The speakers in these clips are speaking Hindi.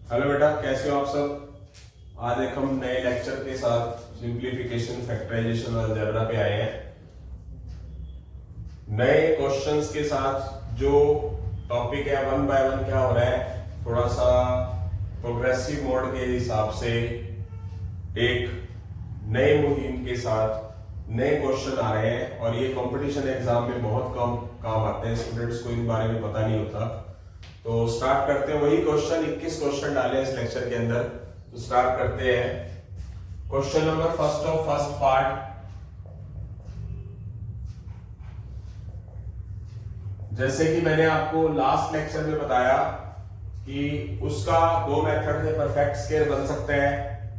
हेलो बेटा, कैसे हो आप सब। आज एक हम नए लेक्चर के साथ सिंप्लीफिकेशन, फैक्टराइजेशन और अलजेब्रा पे आए हैं। नए क्वेश्चंस के साथ जो टॉपिक है वन बाय वन क्या हो रहा है, थोड़ा सा प्रोग्रेसिव मोड के हिसाब से एक नए मुहिम के साथ नए क्वेश्चन आ रहे हैं और ये कंपटीशन एग्जाम में बहुत कम काम आते हैं। स्टूडेंट्स को इन बारे में पता नहीं होता। तो स्टार्ट करते हैं। वही क्वेश्चन 21 क्वेश्चन डाले इस लेक्चर के अंदर। तो स्टार्ट करते हैं। Question number first of first part. जैसे कि मैंने आपको लास्ट लेक्चर में बताया कि उसका दो मेथड से परफेक्ट स्क्वायर बन सकते हैं।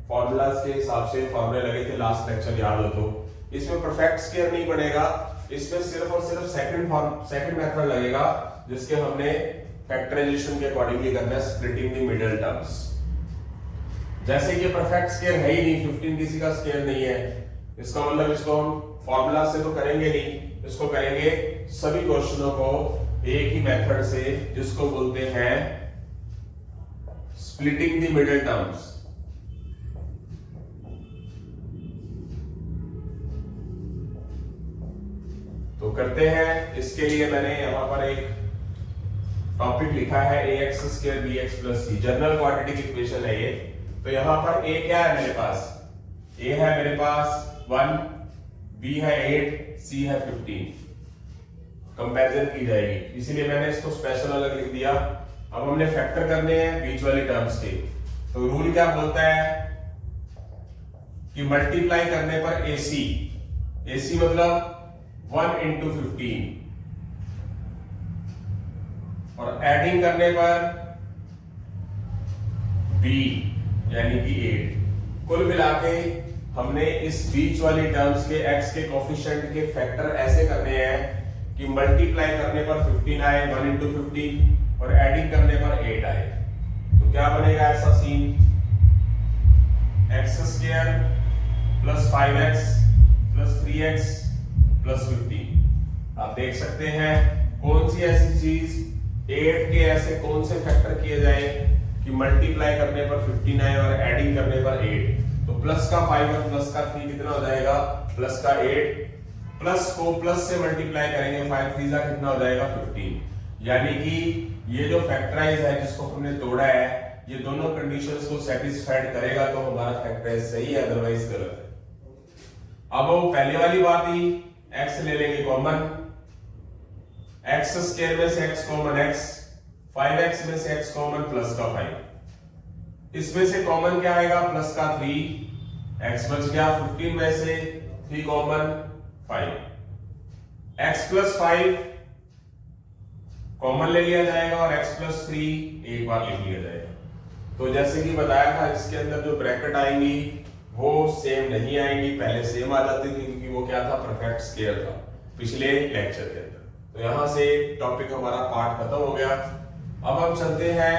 फॉर्मूलाज के हिसाब से फॉर्मूले लगे थे लास्ट लेक्चर, याद हो तो। इसमें परफेक्ट स्क्वायर नहीं बनेगा, इसमें सिर्फ और सिर्फ सेकंड मेथड लगेगा जिसके हमने फैक्टराइजेशन के अकॉर्डिंगली करना है, स्प्लिटिंग द मिडिल टर्म्स। जैसे कि परफेक्ट स्क्वायर है ही नहीं, 15 किसी का स्क्वायर नहीं है, इसका मतलब इसको हम फॉर्मूला से तो करेंगे नहीं, इसको करेंगे सभी क्वेश्चनों को एक ही मेथड से, जिसको बोलते हैं स्प्लिटिंग द मिडिल टर्म्स। तो करते हैं। इसके लिए मैंने यहां पर एक टॉपिक लिखा है ax square bx plus c, general quadratic equation है ये। तो यहां पर a क्या है मेरे पास, a है मेरे पास 1, b है 8, c है 15। कंपैरिजन की जाएगी, इसीलिए मैंने इसको स्पेशल अलग लिख दिया। अब हमने फैक्टर करने हैं बीच वाले टर्म्स के। तो रूल क्या बोलता है कि मल्टीप्लाई करने पर ac मतलब 1 into 15 और एडिंग करने पर b यानी कि 8। कुल मिला के हमने इस बीच वाली टर्म्स के x के कोफिशिएंट के फैक्टर ऐसे करने हैं कि मल्टीप्लाई करने पर 15 आए 1 into 15 और एडिंग करने पर 8 आए। तो क्या बनेगा ऐसा scene, x square plus 5x plus 3x plus 15। आप देख सकते हैं कौन सी ऐसी चीज 8 के ऐसे कौन से फैक्टर किए जाए कि मल्टीप्लाई करने पर 15 आए और एडिंग करने पर 8। तो प्लस का 5 और प्लस का 3 कितना हो जाएगा, प्लस का 8। प्लस को प्लस से मल्टीप्लाई करेंगे 5 3 का कितना हो जाएगा 15। यानी कि ये जो फैक्टराइज है जिसको हमने तोड़ा है, ये दोनों कंडीशंस को सेटिस्फाइड करेगा तो हमारा फैक्टराइज सही है, अदरवाइज गलत है। अब वो पहले वाली बात ही, x ले लेंगे कॉमन, x स्क्वायर में से x कॉमन x, 5x में से x कॉमन प्लस का 5। इसमें से कॉमन क्या आएगा, प्लस का 3, x बच गया। 15 में से 3 कॉमन 5, x प्लस 5 कॉमन ले लिया जाएगा और x प्लस 3 एक बार लिख लिया जाएगा। तो जैसे कि बताया था, इसके अंदर जो ब्रैकेट आएंगी वो सेम नहीं आएंगी, पहले सेम आ जाती थी क्योंकि वो क्या था, परफेक्ट स्क्वायर था पिछले लेक्चर के अंदर। तो यहां से टॉपिक हमारा पार्ट खत्म हो गया। अब हम चलते हैं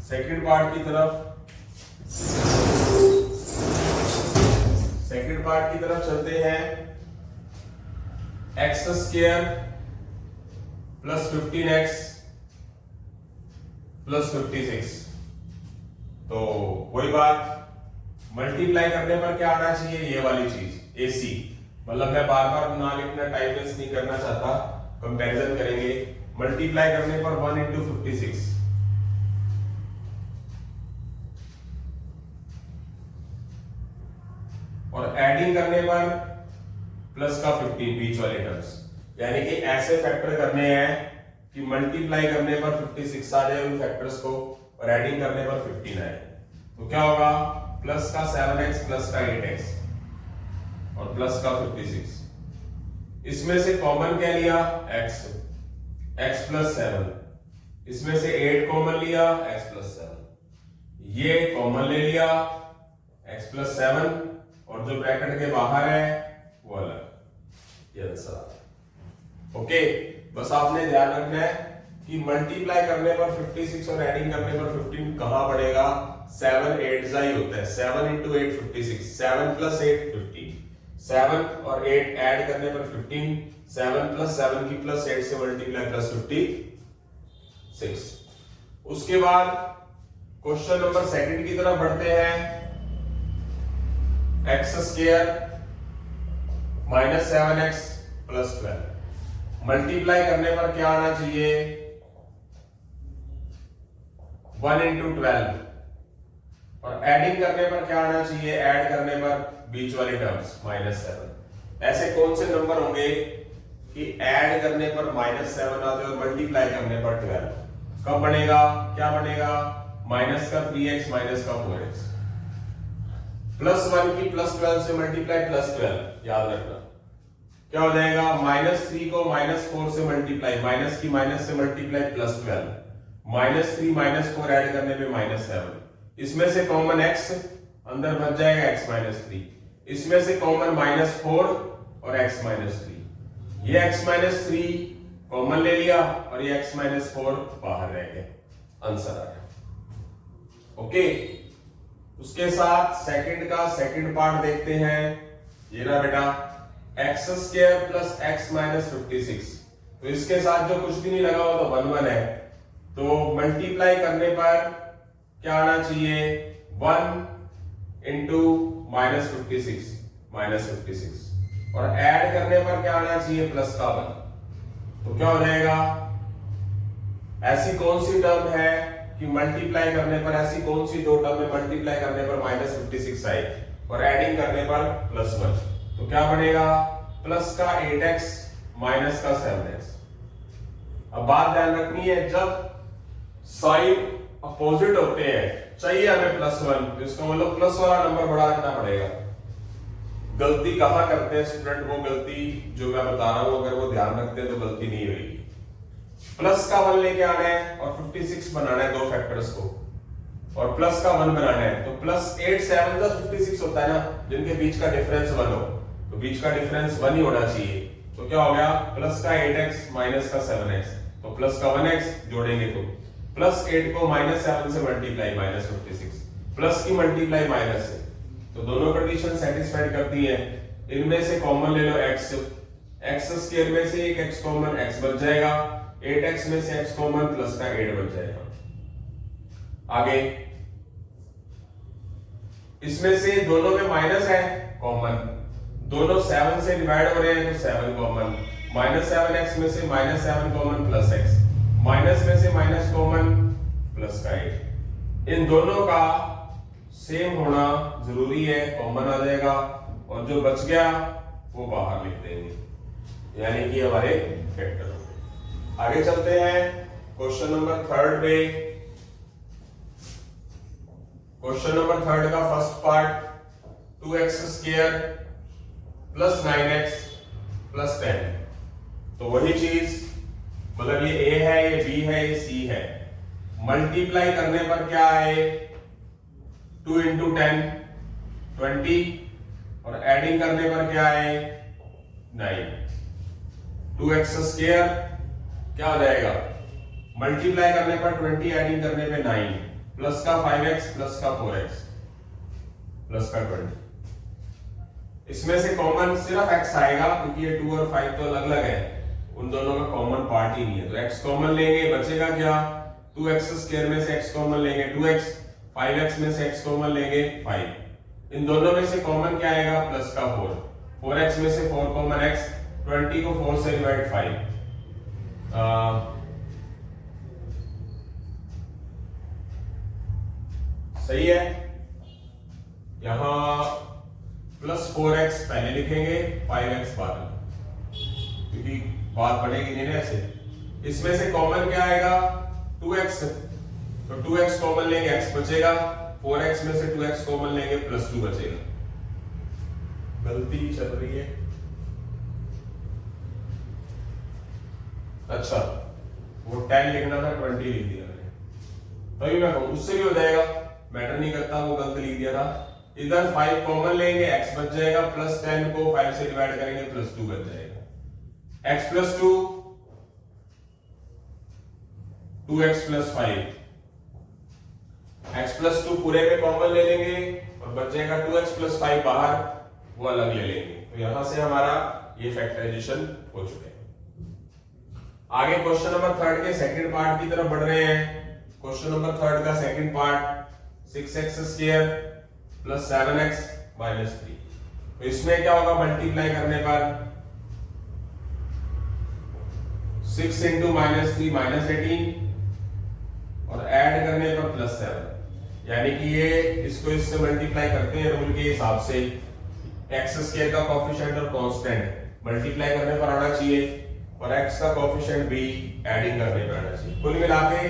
सेकंड पार्ट की तरफ। सेकंड पार्ट की तरफ चलते हैं। x square plus 15x plus 56। तो वही बात, मल्टीप्लाई करने पर क्या आना चाहिए, ये वाली चीज ac। मतलब मैं बार बार ना लिखना, टाइम वेस्ट नहीं करना चाहता, कंपैरिजन करेंगे। मल्टीप्लाई करने पर 1 into 56 और एडिंग करने पर प्लस का 15 बीच वाले टर्म्स। यानी कि ऐसे फैक्टर करने हैं कि मल्टीप्लाई करने पर 56 आ जाए उन फैक्टर्स को और एडिंग करने पर 15 आए। तो क्या होगा, प्लस का 7x प्लस का 8x और प्लस का 56। इसमें से कॉमन क्या लिया, x प्लस 7। इसमें से 8 कॉमन लिया, x प्लस 7। ये कॉमन ले लिया x प्लस 7 और जो ब्रैकेट के बाहर है वो अलग। ये आंसर। ओके, बस आपने ध्यान रखना है कि मल्टीप्लाई करने पर 56 और एडिंग करने पर 15 कहां पड़ेगा, 7 8 ही होता है। 7 into 8 56, 7 plus 8 15। 7 और 8 ऐड करने पर 15, 7 plus 7 की प्लस 8 से मल्टीप्लाई प्लस 56। उसके बाद क्वेश्चन नंबर सेकंड की तरफ बढ़ते हैं। X square minus 7x plus 12 multiply करने पर क्या आना चाहिए? 1 इंटू 12 और एडिंग करने पर क्या आना चाहिए? ऐड करने पर बीच वाली टर्म्स -7। ऐसे कौन से नंबर होंगे कि ऐड करने पर -7 आते और मल्टीप्लाई करने पर 12? कब बनेगा? क्या बनेगा? माइनस का 3x माइनस का 4x +1 की +12 से मल्टीप्लाई +12 याद रखना क्या हो जाएगा? -3 को -4 से मल्टीप्लाई माइनस की माइनस से मल्टीप्लाई +12 -3 -4 ऐड करने पे -7। इसमें से कॉमन x अंदर बच जाएगा x -3। इसमें से कॉमन -4 और x -3। ये x -3 कॉमन ले लिया और ये x -4 बाहर रह गए। आंसर आ गया। ओके, उसके साथ सेकंड का सेकंड पार्ट देखते हैं। ये रहा बेटा x square plus x minus 56। तो इसके साथ जो कुछ भी नहीं लगा हुआ तो 1 1 है, तो मल्टीप्लाई करने पर क्या आना चाहिए? 1 इंटू -56 -56 और ऐड करने पर क्या आना चाहिए? प्लस का 1। तो क्या हो जाएगा? ऐसी कौन सी टर्म है कि मल्टीप्लाई करने पर, ऐसी कौन सी दो टर्म है मल्टीप्लाई करने पर -56 आए और एडिंग करने पर +1? तो क्या बनेगा? प्लस का 8x माइनस का 7x। अब बात ध्यान रखनी है, जब साइन अपोजिट होते हैं चाहिए हमें +1, तो इसका मतलब प्लस वाला नंबर बड़ा रखना पड़ेगा। गलती कहां करते हैं स्टूडेंट? वो गलती जो मैं बता रहा हूं अगर वो ध्यान रखते हैं तो गलती नहीं होगी। प्लस का 1 लेके आना है और 56 बनाना है, दो फैक्टर्स को, और प्लस का 1 बनाना है। तो +8 7 का 56 होता है ना, जिनके बीच का डिफरेंस 1 हो, तो बीच का डिफरेंस 1 ही होना चाहिए। तो क्या हो गया? प्लस का 8x माइनस का 7x, तो प्लस का 1x जोड़ेंगे तो +8 को -7 से मल्टीप्लाई -56, प्लस की मल्टीप्लाई माइनस से, तो दोनों कंडीशन सेटिस्फाइड करती है। इनमें से कॉमन ले लो x, x स्क्वायर में से एक x कॉमन, x बच जाएगा, 8x में से x कॉमन, प्लस का 8 बच जाएगा। आगे इसमें से दोनों में माइनस है कॉमन, दोनों 7 से डिवाइड हो रहे हैं तो 7 कॉमन, -7x में से -7 कॉमन प्लस x, माइनस में से माइनस कॉमन प्लस का 8। इन दोनों का सेम होना जरूरी है, कॉमन आ जाएगा और जो बच गया वो बाहर लिख देंगे, यानी कि हमारे फैक्टर। आगे चलते हैं क्वेश्चन नंबर थर्ड पे। क्वेश्चन नंबर थर्ड का first part 2x square plus 9x plus 10। तो वही चीज, मतलब ये a है, ये b है, ये c है। मल्टीप्लाई करने पर क्या आए? 2 इंटू 10 20 और एडिंग करने पर क्या आए? 9। 2x स्क्वायर क्या हो जाएगा? मल्टीप्लाई करने पर 20, एडिंग करने पे 9, प्लस का 5x प्लस का 4x प्लस का 20। इसमें से कॉमन सिर्फ x आएगा क्योंकि ये 2 और 5 तो अलग अलग है, उन दोनों का कॉमन पार्ट ही नहीं है। तो x कॉमन लेंगे, बचेगा क्या? 2x स्क्वायर में से x कॉमन लेंगे 2x, 5x में से x कॉमन लेंगे 5। इन दोनों में से कॉमन क्या आएगा? प्लस का 4, 4x में से 4 कॉमन x, 20 को 4 से डिवाइड 5, सही है। यहां +4x पहले लिखेंगे, 5x बाद में, क्योंकि बात बढ़ेगी नहीं ना ऐसे। इसमें से कॉमन क्या आएगा? 2x, तो 2x कॉमन लेंगे, x बचेगा, 4x में से 2x कॉमन लेंगे, +2 बचेगा। गलती चल रही है, अच्छा वो 10 लिखना था, 20 लिख दिया मैंने, तभी मैं कहूं उससे भी हो जाएगा, मैटर नहीं करता, वो गलत लिख दिया था। इधर 5 कॉमन लेंगे, x बच जाएगा, प्लस 10 को 5 से डिवाइड करेंगे, +2 बच जाएगा। x plus 2, 2x plus 5, x plus 2 पूरे में कॉमन ले लेंगे और बच जाएगा 2x प्लस 5 बाहर, वो अलग ले लेंगे। तो यहां से हमारा ये फैक्टराइजेशन हो चुका है। आगे क्वेश्चन नंबर थर्ड के सेकंड पार्ट की तरफ बढ़ रहे हैं। क्वेश्चन नंबर थर्ड का second part 6x square plus 7x minus 3। तो इसमें क्या होगा, मल्टीप्लाई करने पर 6 इंटू माइनस 3 माइनस 18 और ऐड करने पर प्लस 7, यानी कि ये इसको इससे मल्टीप्लाई करते हैं रूल के हिसाब से। x स्क्वायर का कोएफिशिएंट और कांस्टेंट मल्टीप्लाई करने पर आना चाहिए और x का कोएफिशिएंट भी एडिंग करने पर आना चाहिए। कुल मिला के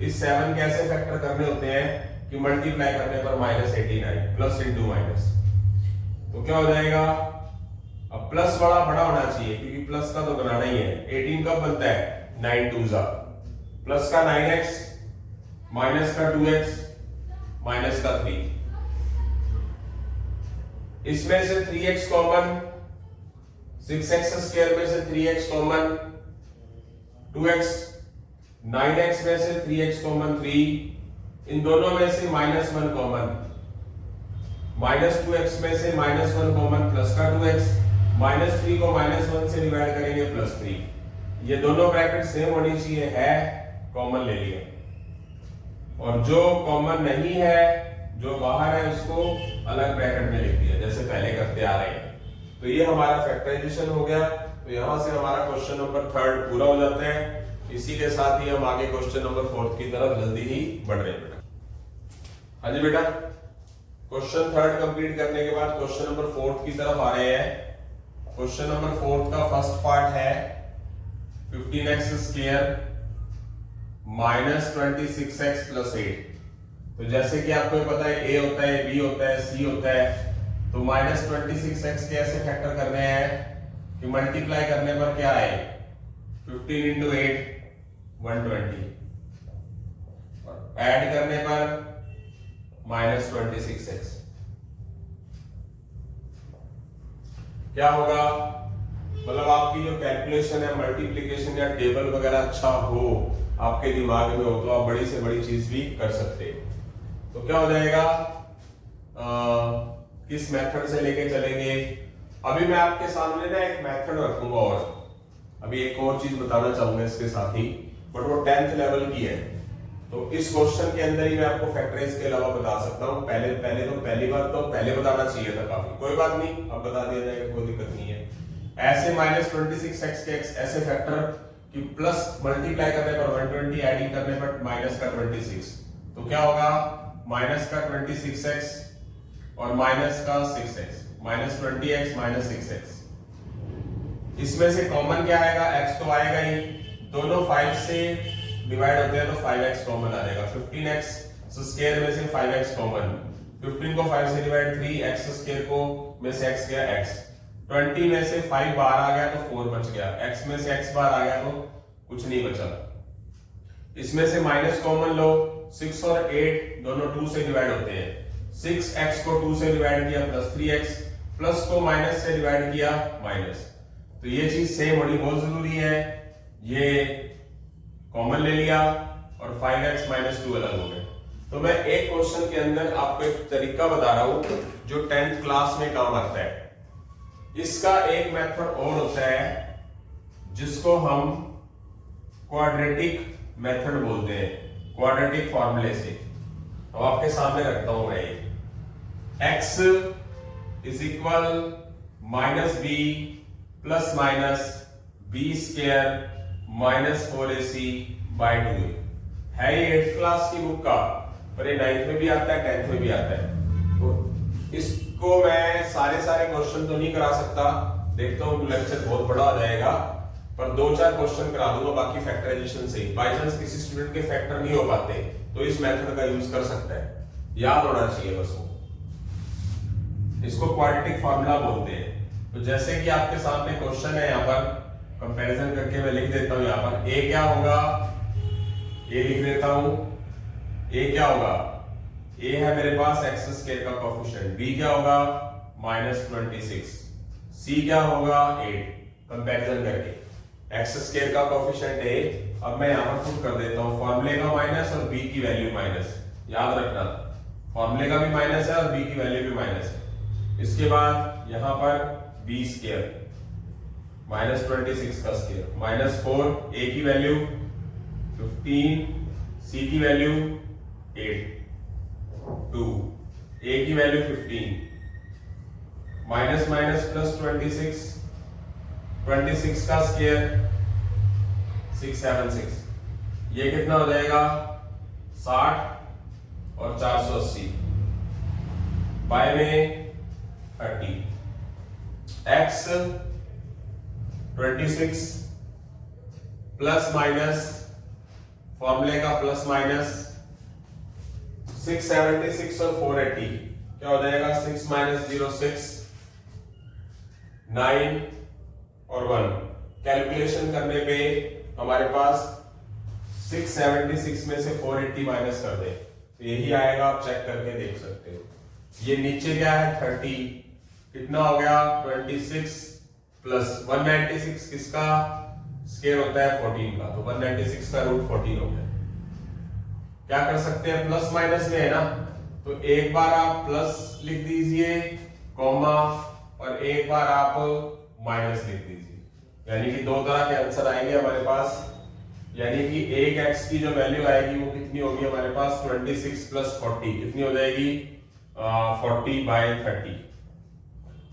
इस 7 कैसे फैक्टर करने होते हैं कि मल्टीप्लाई करने पर माइनस 18 आए, प्लस इंटू माइनस। तो क्या हो जाएगा, अब प्लस वाला बड़ा होना चाहिए क्योंकि प्लस का तो बनाना ही है। 18 कब बनता है, 9 2 जा, प्लस का 9x माइनस का 2x माइनस का 3। इसमें से 3x कॉमन, 6x स्क्वायर में से 3x कॉमन, 2x, 9x में से 3x कॉमन 3, इन दोनों में से -1 कॉमन, -2x में से -1 कॉमन प्लस का 2x, -3 को -1 से डिवाइड करेंगे प्लस 3। ये दोनों ब्रैकेट सेम होनी चाहिए, है कॉमन ले लिया। और जो कॉमन नहीं है, जो बाहर है, उसको अलग ब्रैकेट में लिख दिया जैसे पहले करते आ रहे हैं। तो ये हमारा फैक्टराइजेशन हो गया। तो यहां से हमारा क्वेश्चन नंबर थर्ड पूरा हो जाता है। इसी के साथ ही हम आगे क्वेश्चन नंबर फोर्थ की तरफ जल्दी ही बढ़ रहे हैं बेटा। हाँ जी बेटा, क्वेश्चन थर्ड कंप्लीट करने के बाद क्वेश्चन नंबर फोर्थ की तरफ आ रहे हैं। क्वेश्चन नंबर फोर्थ का फर्स्ट पार्ट है 15x square minus 26x plus 8। तो जैसे कि आपको पता है a होता है, b होता है, c होता है। तो माइनस 26x कैसे फैक्टर करने हैं कि मल्टीप्लाई करने पर क्या आए, 15 इंटू 8 120 और ऐड करने पर माइनस 26x। क्या होगा, मतलब आपकी जो कैलकुलेशन है, मल्टीप्लिकेशन या टेबल वगैरह अच्छा हो, आपके दिमाग में हो, तो आप बड़ी से बड़ी चीज भी कर सकते हैं। तो क्या हो जाएगा, किस मेथड से लेके चलेंगे। अभी मैं आपके सामने ना एक मेथड रखूंगा और अभी एक और चीज बताना चाहूंगा इसके साथ ही, बट वो 10th लेवल की है। तो इस क्वेश्चन के अंदर ही मैं आपको फैक्टराइज के अलावा बता सकता हूँ। पहली बार तो पहले बताना चाहिए था, काफी कोई बात नहीं, अब बता दिया जाएगा, कोई दिक्कत नहीं है। ऐसे माइनस 26x के ऐसे फैक्टर कि प्लस मल्टीप्लाई करने पर 120, एडिंग करने पर माइनस का 26। तो क्या होगा, माइनस का 26x और माइनस का 6x, minus 20x minus 6x। इसमें से कॉमन क्या आएगा, x तो आएगा ही, दोनों 5 से डिवाइड होते हैं तो 5x कॉमन आ जाएगा। 15x स्क्वायर में से 5x कॉमन, 15 को 5 से डिवाइड 3x स्क्वायर को में से x गया x, 20 में से 5 बाहर आ गया तो 4 बच गया, x में से x बाहर आ गया तो कुछ नहीं बचा। इसमें से माइनस कॉमन लो, 6 और 8 दोनों 2 से डिवाइड होते हैं। 6x को 2 से डिवाइड किया प्लस 3x, प्लस को माइनस से डिवाइड किया माइनस। तो ये चीज सेम होनी बहुत जरूरी है। ये कॉमन ले लिया और 5x माइनस 2 अलग हो गए। तो मैं एक क्वेश्चन के अंदर आपको एक तरीका बता रहा हूं जो 10th क्लास में काम आता है। इसका एक मेथड और होता है जिसको हम क्वाड्रेटिक मेथड बोलते हैं, क्वाड्रेटिक फॉर्मूले से। अब आपके सामने रखता हूं मैं, x is equal minus b plus minus b square minus 4ac by 2a है। ये 8th क्लास की बुक का, पर ये 9th में भी आता है, 10th में भी आता है। तो इसको मैं सारे क्वेश्चन तो नहीं करा सकता, देखता हूं लेक्चर बहुत बड़ा हो जाएगा, पर 2-4 क्वेश्चन करा दूंगा बाकी फैक्टराइजेशन से। बाय चांस किसी स्टूडेंट के फैक्टर नहीं हो पाते तो इस मेथड का यूज कर सकता है, याद होना चाहिए बस वो। इसको क्वाड्रेटिक फार्मूला बोलते हैं। तो जैसे कि आपके सामने क्वेश्चन है, यहाँ पर कंपैरिजन करके मैं लिख देता हूं। यहाँ पर a क्या होगा, a लिख देता हूं। a क्या होगा, a है मेरे पास x स्क्वायर का कोएफिशिएंट, b क्या होगा माइनस 26, c क्या होगा 8। कंपैरिजन करके x स्क्वायर का कोएफिशिएंट a, अब मैं यहाँ पर पुट कर देता हूँ फॉर्मूले का माइनस और b की वैल्यू माइनस। याद रखना, फॉर्मूले का भी माइनस है और b की वैल्यू भी माइनस है। इसके बाद यहाँ पर b स्क्वायर माइनस 26 का स्क्वायर माइनस 4, a की वैल्यू 15 सी की वैल्यू 8, 2, ए की वैल्यू 15, माइनस माइनस प्लस 26, 26 का स्क्वायर 676, ये कितना हो जाएगा 60 और 480, बाय में 30, x 26 प्लस माइनस फॉर्मूले का प्लस माइनस 676 और 480 क्या हो जाएगा 6 माइनस 0 6, 9 और 1, कैलकुलेशन करने पे हमारे पास 676 में से 480 माइनस कर दे तो यही आएगा, आप चेक करके देख सकते हो। ये नीचे क्या है 30, कितना हो गया 26 प्लस 196 किसका स्क्वायर होता है 14 का, तो 196 का रूट 14 हो गया। क्या कर सकते हैं प्लस माइनस में है ना, तो एक बार आप प्लस लिख दीजिए कॉमा और एक बार आप माइनस लिख दीजिए, यानी कि दो तरह के आंसर आएंगे हमारे पास। यानी कि एक x की जो वैल्यू आएगी वो कितनी होगी हमारे पास 26 प्लस 40 कितनी हो जाएगी 40 बाय 30,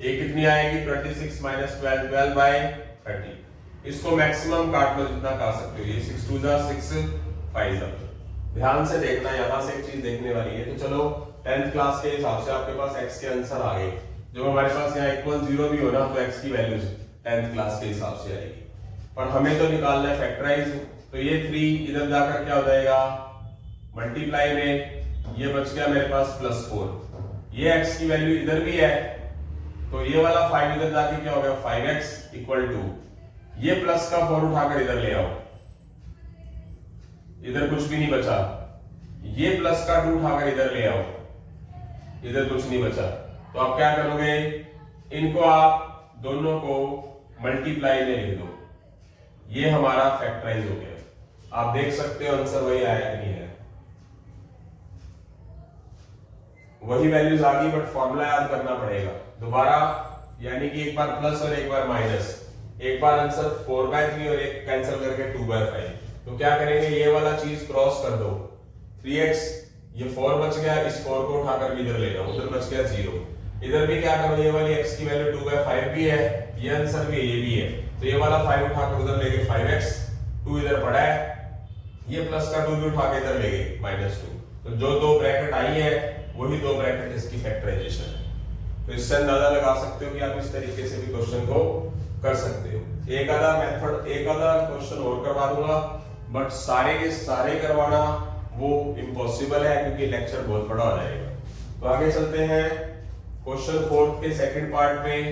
एक कितनी आएगी 26 माइनस 12, 12 बाय 30। इसको मैक्सिमम काट लो जितना काट सकते हो, ये 6 2 जा 6 5 जा। ध्यान से देखना, यहां से एक चीज देखने वाली है। तो चलो 10th क्लास के हिसाब से आपके पास x के आंसर आ गए, जो हमारे पास यहाँ इक्वल 0 भी हो ना तो x की वैल्यू 10th क्लास के हिसाब से आएगी, पर हमें तो निकालना है फैक्टराइज। तो ये 3 इधर जाकर क्या हो जाएगा मल्टीप्लाई में, ये बच गया मेरे पास प्लस 4, ये x की वैल्यू इधर भी है तो ये वाला 5 इधर जाके क्या हो गया 5x इक्वल टू, ये प्लस का 4 उठाकर इधर ले आओ, इधर कुछ भी नहीं बचा, ये प्लस का 2 उठाकर इधर ले आओ, इधर कुछ नहीं बचा। तो आप क्या करोगे, इनको आप दोनों को मल्टीप्लाई में लिख दो, ये हमारा फैक्टराइज हो गया। आप देख सकते हो आंसर वही आया कि नहीं है, वही वैल्यूज आ गई, बट फॉर्मूला याद करना पड़ेगा दोबारा, यानी कि एक बार प्लस और एक बार माइनस, एक बार आंसर 4/3 और एक कैंसिल करके 2/5। तो क्या करेंगे, ये वाला चीज क्रॉस कर दो, 3x, ये 4 बच गया, इस 4 को उठाकर इधर ले जाओ, उधर बच गया 0, इधर भी क्या करो, ये वाली x की वैल्यू 2/5 भी है, ये आंसर भी ये भी है, तो ये वाला 5 उठाकर उधर ले गए 5x, 2 इधर पड़ा है, ये प्लस का 2 भी उठा के इधर ले गए -2, तो जो दो ब्रैकेट आई है वही दो ब्रैकेट इसकी फैक्टराइजेशन है। तो इससे अंदाजा लगा सकते हो कि आप इस तरीके से भी क्वेश्चन को कर सकते हो। एक आधा मेथड, एक आधा क्वेश्चन और करवा दूंगा, बट सारे के सारे करवाना वो इम्पॉसिबल है क्योंकि लेक्चर बहुत बड़ा हो जाएगा। तो आगे चलते हैं क्वेश्चन 4 के सेकंड पार्ट में।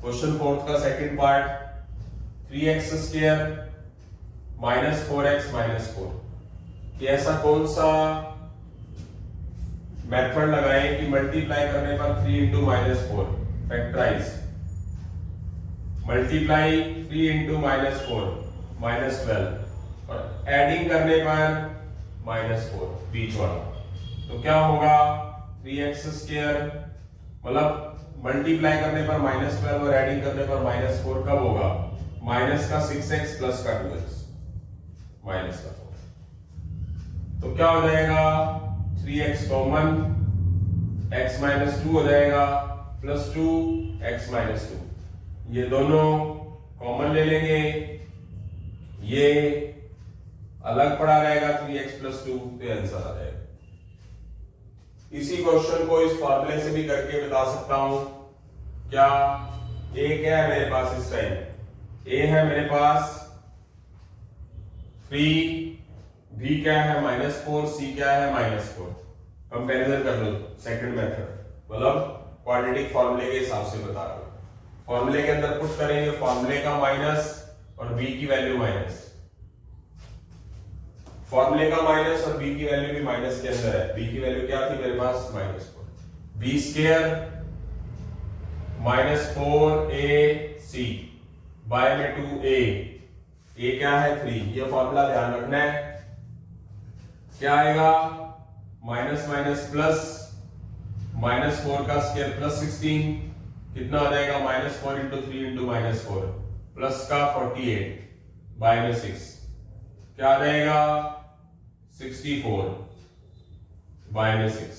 क्वेश्चन 4 का second part 3x square minus 4x minus 4, कि ऐसा कौन सा मेथड लगाएं कि मल्टीप्लाई करने पर 3 into minus 4 factorise, multiply 3 into minus 4 minus 12 और एडिंग करने पर -4 बीच वाला, तो क्या होगा 3x स्क्वायर, मतलब मल्टीप्लाई करने पर -12 और एडिंग करने पर -4 कब होगा, माइनस का 6x प्लस का 2x माइनस का 4, तो क्या हो जाएगा 3x कॉमन, x माइनस 2 हो जाएगा प्लस 2 x माइनस 2, ये दोनों कॉमन ले लेंगे, ये अलग पड़ा रहेगा 3x प्लस 2, तो आंसर आ जाएगा। इसी क्वेश्चन को इस फॉर्मूले से भी करके बता सकता हूं। क्या a क्या है मेरे पास इस टाइम, a है मेरे पास 3, b क्या है -4, c क्या है -4। कंपैरिजन कर लो सेकंड मेथड, मतलब क्वाड्रेटिक फॉर्मूले के हिसाब से बता रहा हूं। फॉर्मूले के अंदर पुट करेंगे फॉर्मूले का माइनस और b की वैल्यू माइनस, फॉर्मूले का माइनस और b की वैल्यू भी माइनस के अंदर है। b की वैल्यू क्या थी मेरे पास -4, b स्क्वायर -4ac बाय में 2a, a क्या है 3, ये फॉर्मूला ध्यान रखना है। क्या आएगा माइनस माइनस प्लस, -4 का स्क्वायर प्लस 16, कितना आ जाएगा -4 इंटू 3 इंटू -4 प्लस का 48 बाय में 6, क्या आ जाएगा 64 y में 6।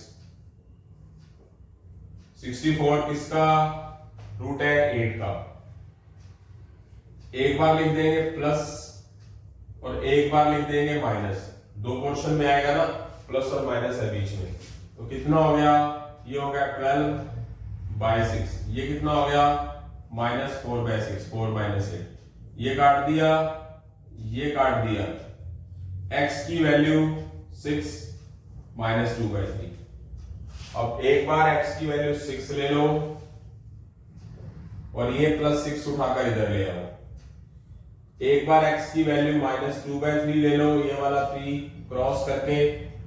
64 किसका रूट है? 8 का। एक बार लिख देंगे प्लस और एक बार लिख देंगे माइनस। दो पोर्शन में आएगा ना, प्लस और माइनस है बीच में। तो कितना हो गया? ये हो गया 12/6। ये कितना हो गया? -4/6, 4 - 8। ये काट दिया, ये काट दिया। x की वैल्यू 6 - 2/3। अब एक बार x की वैल्यू 6 ले लो और ये +6 उठाकर इधर ले आओ। एक बार x की वैल्यू -2/3 ले लो, ये वाला 3 क्रॉस करके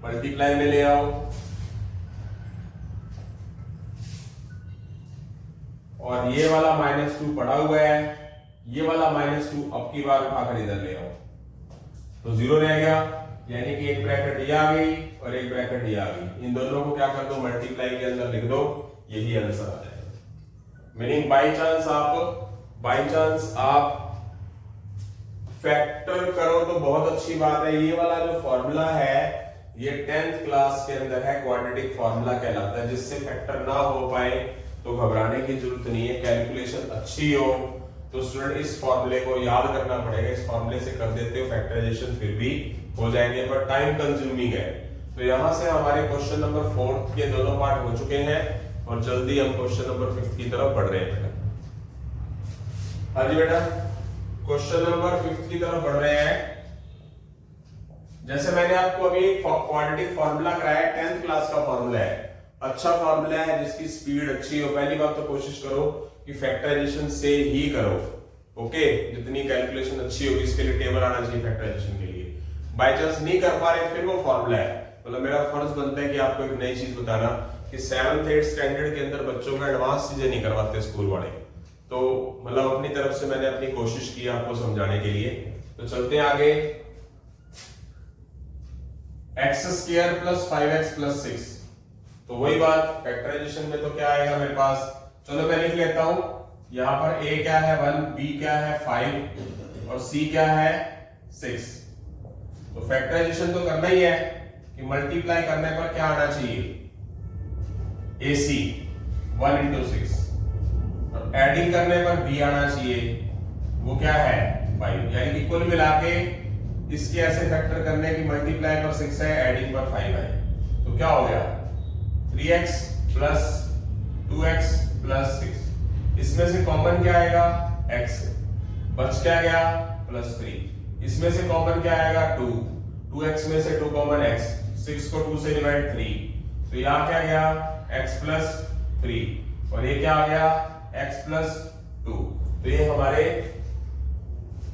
मल्टीप्लाई में ले आओ और ये वाला -2 पड़ा हुआ है, ये वाला -2 अब की बार उठाकर इधर ले आओ तो 0 रह गया। यानी कि एक ब्रैकेट ये आ गई और एक ब्रैकेट ये आ गई। इन दोनों को क्या कर दो? मल्टीप्लाई के अंदर लिख दो, यही आंसर आ जाएगा। मीनिंग बाई चांस आप फैक्टर करो तो बहुत अच्छी बात है। ये वाला जो फॉर्मूला है ये 10th क्लास के अंदर है, क्वाड्रेटिक फॉर्मूला कहलाता है। जिससे फैक्टर ना हो पाए तो घबराने की जरूरत नहीं है। कैलकुलेशन अच्छी हो तो स्टूडेंट इस फॉर्मूले को याद करना पड़ेगा। इस फॉर्मूले से कर देते हो फैक्टराइजेशन, फिर भी हो जाएंगे, पर टाइम कंज्यूमिंग है। तो यहां से हमारे क्वेश्चन नंबर 4 के दोनों पार्ट हो चुके हैं और जल्दी हम क्वेश्चन नंबर 5 की तरफ बढ़ रहे हैं। हाँ जी बेटा, क्वेश्चन नंबर 5 की तरफ बढ़ रहे हैं। जैसे मैंने आपको अभी एक क्वाड्रेटिक फॉर्मूला कराया, 10th क्लास का फॉर्मूला है, अच्छा फॉर्मूला है जिसकी स्पीड अच्छी हो। पहली बात तो कोशिश करो कि फैक्टराइजेशन से ही करो, ओके। जितनी कैलकुलेशन अच्छी होगी इसके लिए टेबल आना चाहिए फैक्टराइजेशन के लिए। बाय चांस नहीं कर पा रहे फिर वो फॉर्मूला है। मतलब मेरा फर्ज बनता है कि आपको एक नई चीज बताना कि 7th 8th स्टैंडर्ड के अंदर बच्चों को एडवांस चीजें नहीं करवाते स्कूल वाले। तो मतलब अपनी तरफ से मैंने अपनी कोशिश की आपको समझाने के लिए। तो चलते हैं आगे। x² + 5x + 6। तो वही बात, फैक्टराइजेशन में तो क्या आएगा मेरे पास? चलो मैं लिख लेता हूं। यहां पर a क्या है 1, b क्या है 5 और c क्या है 6। तो फैक्टराइजेशन तो करना ही है कि मल्टीप्लाई करने पर क्या आना चाहिए? ac 1 × 6 और एडिंग करने पर b आना चाहिए, वो क्या है 5। यानी कि कुल मिला के इसके ऐसे फैक्टर करने की मल्टीप्लाई पर 6 है, एडिंग पर 5 है। तो क्या हो गया? 3x + 2x + 6। इसमें से कॉमन क्या आएगा? x। बच क्या गया? +3। इसमें से कॉमन क्या आएगा? 2। 2x में से 2 कॉमन x। 6 को 2 से डिवाइड 3। तो यहां क्या गया? x + 3 और ये क्या आ गया? x + 2। तो ये हमारे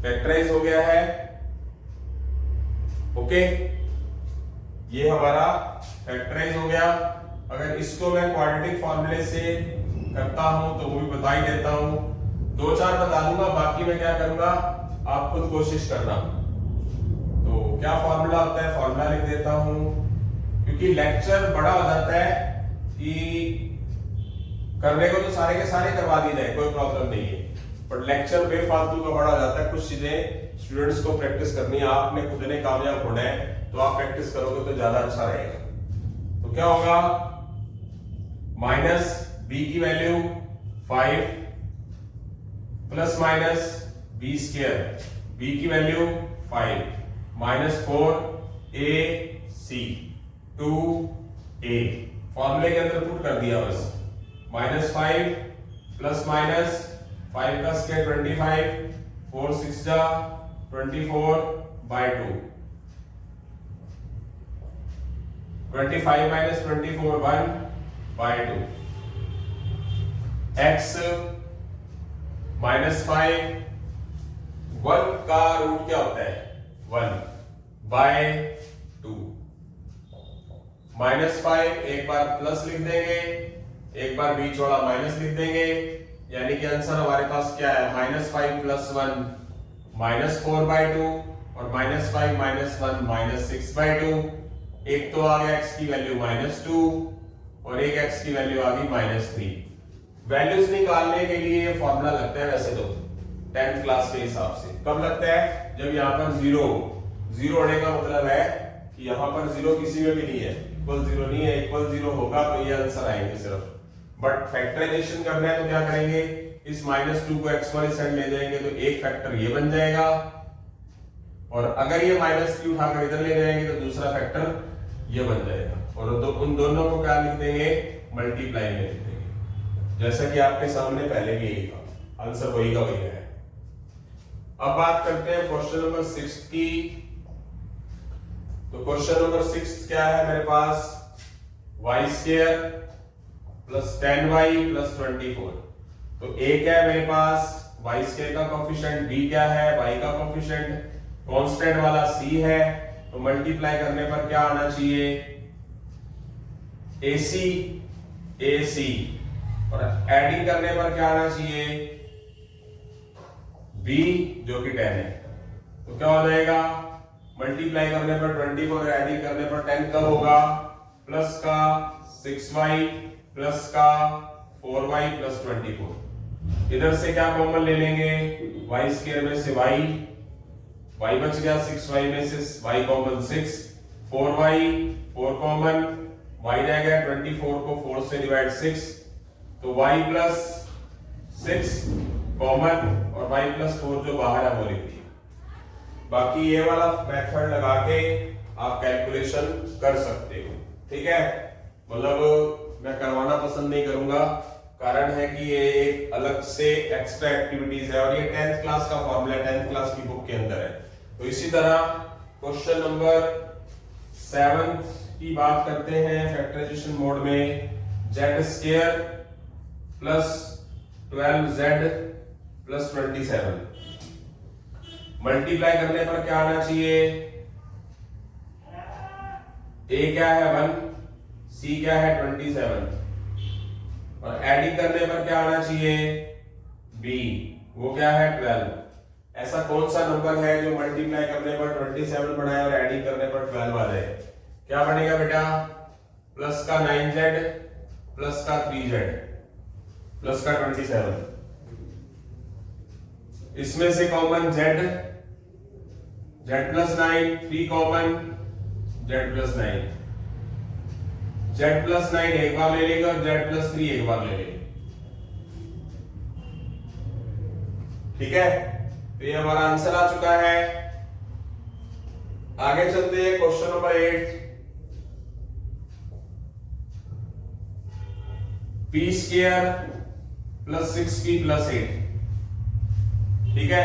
फैक्टराइज हो गया है, ओके। ये हमारा फैक्टराइज हो गया। अगर इसको मैं क्वाड्रेटिक फॉर्मूले से करता हूं तो वो भी बता ही देता हूं। 2-4 बता दूंगा, बाकी मैं क्या करूंगा आप खुद कोशिश करना। तो क्या फॉर्मूला होता है? फॉर्मूला लिख देता हूं, क्योंकि लेक्चर बड़ा हो जाता है कि करने को तो सारे के सारे करवा दी जाए, कोई प्रॉब्लम नहीं है, पर लेक्चर बेफालतू का बड़ा हो जाता है। कुछ चीजें स्टूडेंट्स को प्रैक्टिस करनी है, आपने खुद ने कामयाब होना है, तो आप प्रैक्टिस करोगे तो ज्यादा अच्छा रहेगा। तो क्या होगा? -b की वैल्यू 5 ± b², b की वैल्यू 5 -4ac 2a। फॉर्मूले के अंदर पुट कर दिया बस। -5 ± 5 का स्क्वायर 25, 4 6 जा 24/2। 25 - 24 1/2। x -5, 1 का रूट क्या होता है? 1/2। -5 एक बार प्लस लिख देंगे, एक बार बीच वाला माइनस लिख देंगे, यानी कि आंसर हमारे पास क्या है? -5 + 1 -4/2 और -5 - 1 -6/2। एक तो आ गया x की वैल्यू -2 और एक x की वैल्यू आ गई -3। वैल्यूज निकालने के लिए ये फॉर्मूला लगता है वैसे तो 10th क्लास के हिसाब से। कब लगता है? जब यहाँ पर 0 होने का मतलब है कि यहाँ पर 0 किसी में भी नहीं है, इक्वल 0 नहीं है, इक्वल 0 होगा तो ये आंसर आएंगे सिर्फ। बट फैक्टराइजेशन करना है तो क्या करेंगे, इस -2 को x वाली साइड ले जाएंगे तो एक फैक्टर ये बन जाएगा, और अगर ये -3 उठाकर इधर ले जाएंगे तो दूसरा फैक्टर ये बन जाएगा, और उन दोनों को क्या लिख देंगे, मल्टीप्लाई में लिख देंगे, जैसा कि आपके सामने पहले भी यही था, आंसर वही का वही है। अब बात करते हैं क्वेश्चन नंबर 6 की। तो क्वेश्चन नंबर 6 क्या है मेरे पास, y² + 10y + 24। तो a क्या है मेरे पास, y² का कोफिशिएंट, b क्या है, y का कोफिशिएंट, कांस्टेंट वाला c है, तो मल्टीप्लाई करने पर क्या आना चाहिए, ac, और एडिंग करने पर क्या आना चाहिए, b जो कि 10 है। तो क्या हो जाएगा, मल्टीप्लाई करने पर 24 और एडिंग करने पर 10 कब होगा, प्लस का 6y प्लस का 4y + 24। इधर से क्या कॉमन ले लेंगे, y² में से y बच गया, 6y में से y common 6, 4y 4 common, y रह गया 24 को 4 से डिवाइड 6, तो y + 6 कॉमन और y + 4 जो बाहर है वो लिख दिया। बाकी ये वाला मेथड लगा के आप कैलकुलेशन कर सकते हो, ठीक है। मतलब मैं करवाना पसंद नहीं करूंगा, कारण है कि ये एक अलग से एक्स्ट्रा एक्टिविटीज है, और ये 10th क्लास का फॉर्मूला 10th क्लास की बुक के अंदर है। तो इसी तरह क्वेश्चन नंबर 7 की बात करते हैं फैक्टराइजेशन मोड में, z² + 12z + 27। मल्टीप्लाई करने पर क्या आना चाहिए, a क्या है 1, c क्या है 27, और एडिंग करने पर क्या आना चाहिए, b वो क्या है 12। ऐसा कौन सा नंबर है जो मल्टीप्लाई करने पर 27 बनाए और एडिंग करने पर 12 आ जाए, क्या बनेगा बेटा, प्लस का 9z प्लस का 3z प्लस का 27। इसमें से common z + 9, 3 common z + 9, z + 9 एक बार ले लेंगे और z + 3 एक बार ले लेंगे, ठीक है। तो ये हमारा आंसर आ चुका है। आगे चलते हैं क्वेश्चन नंबर 8, p² + 6p + 8, ठीक है।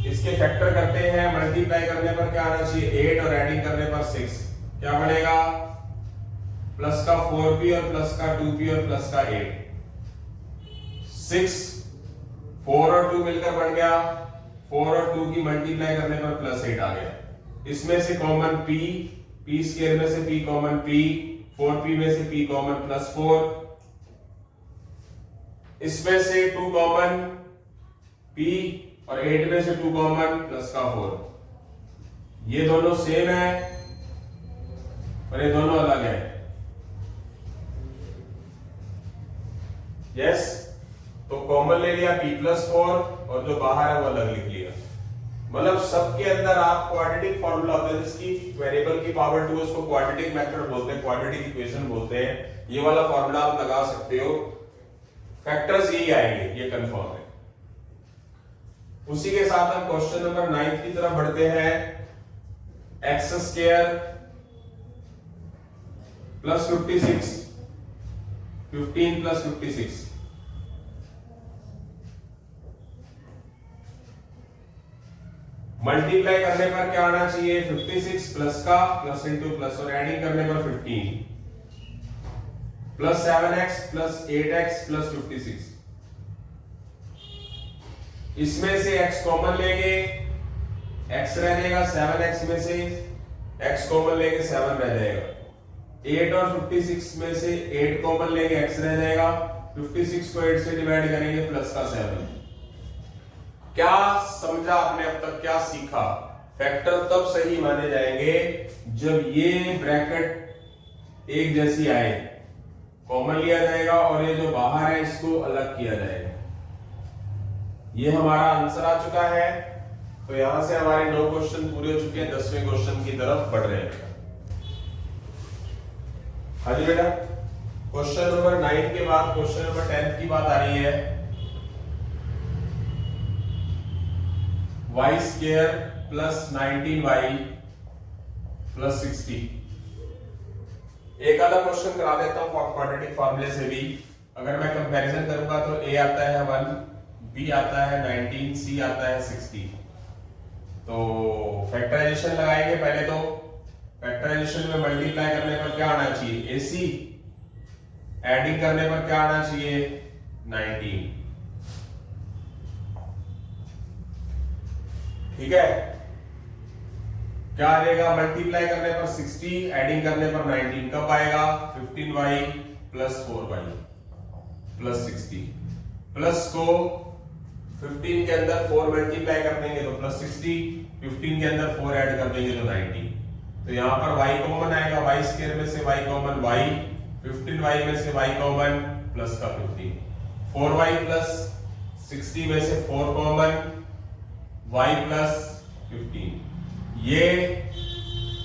इसके फैक्टर करते हैं, मल्टीप्लाई करने पर क्या आना चाहिए 8 और एडिंग करने पर 6, क्या बनेगा, प्लस का 4p और प्लस का 2p और प्लस का 8, 6 4 और 2 मिलकर बन गया, 4 और 2 की मल्टीप्लाई करने पर +8 आ गया। इसमें से कॉमन p² में से p कॉमन p, 4p में से p कॉमन +4, इसमें से 2 कॉमन p और 8 में से 2 कॉमन प्लस का 4। ये दोनों सेम है और ये दोनों अलग है, यस। तो कॉमन ले लिया p + 4 और जो बाहर है वो अलग लिख लिया। मतलब सबके अंदर आप क्वाड्रेटिक फॉर्मूला होता है जिसकी वेरिएबल की पावर 2 उसको क्वाड्रेटिक मेथड बोलते हैं, क्वाड्रेटिक इक्वेशन बोलते हैं। ये वाला फॉर्मूला आप लगा सकते हो, फैक्टर्स यही आएंगे, ये कंफर्म है। उसी के साथ हम क्वेश्चन नंबर 9 की तरफ बढ़ते हैं, x² + 56, 15 + 56। मल्टीप्लाई करने पर क्या आना चाहिए, 56 प्लस का प्लस इंटू प्लस, और एडिंग करने पर 15 + 7x + 8x + 56। इसमें से x कॉमन लेंगे, x रह जाएगा, 7x में से x कॉमन लेंगे 7 रह जाएगा, 8 और 56 में से 8 कॉमन लेंगे, x रह जाएगा, 56 को 8 से डिवाइड करेंगे प्लस का 7। क्या समझा आपने अब तक, क्या सीखा? फैक्टर तब सही माने जाएंगे जब ये ब्रैकेट एक जैसी आए, कॉमन लिया जाएगा और ये जो बाहर है इसको अलग किया जाएगा। ये हमारा आंसर आ चुका है। तो यहां से हमारे 9 क्वेश्चन पूरे हो चुके हैं, 10वें क्वेश्चन की तरफ बढ़ रहे हैं। हाँ जी बेटा, क्वेश्चन नंबर 9 के बाद क्वेश्चन नंबर 10 की बात आ रही है। y square plus 19y plus 60। एक आधा क्वेश्चन करा देता हूं क्वाड्रेटिक फार्मूले से भी। अगर मैं कंपैरिजन करूंगा तो a आता है 1, b आता है 19, c आता है 60। तो फैक्टराइजेशन लगाएंगे पहले। तो फैक्टराइजेशन में मल्टीप्लाई करने पर क्या आना चाहिए, ac। एडिंग करने पर क्या आना चाहिए, 19। ठीक है, क्या आ जाएगा, मल्टीप्लाई करने पर 60, एडिंग करने पर 19, कब आएगा, 15y plus 4y plus 60। Plus को 15 के अंदर 4 मल्टीप्लाई कर देंगे तो प्लस 60, 15 के अंदर 4 ऐड कर देंगे तो 90। तो यहां पर y कॉमन आएगा, y स्क्वायर में से y कॉमन y, 15y में से y कॉमन प्लस का 15, 4y प्लस 60 में से 4 कॉमन, y प्लस 15। ये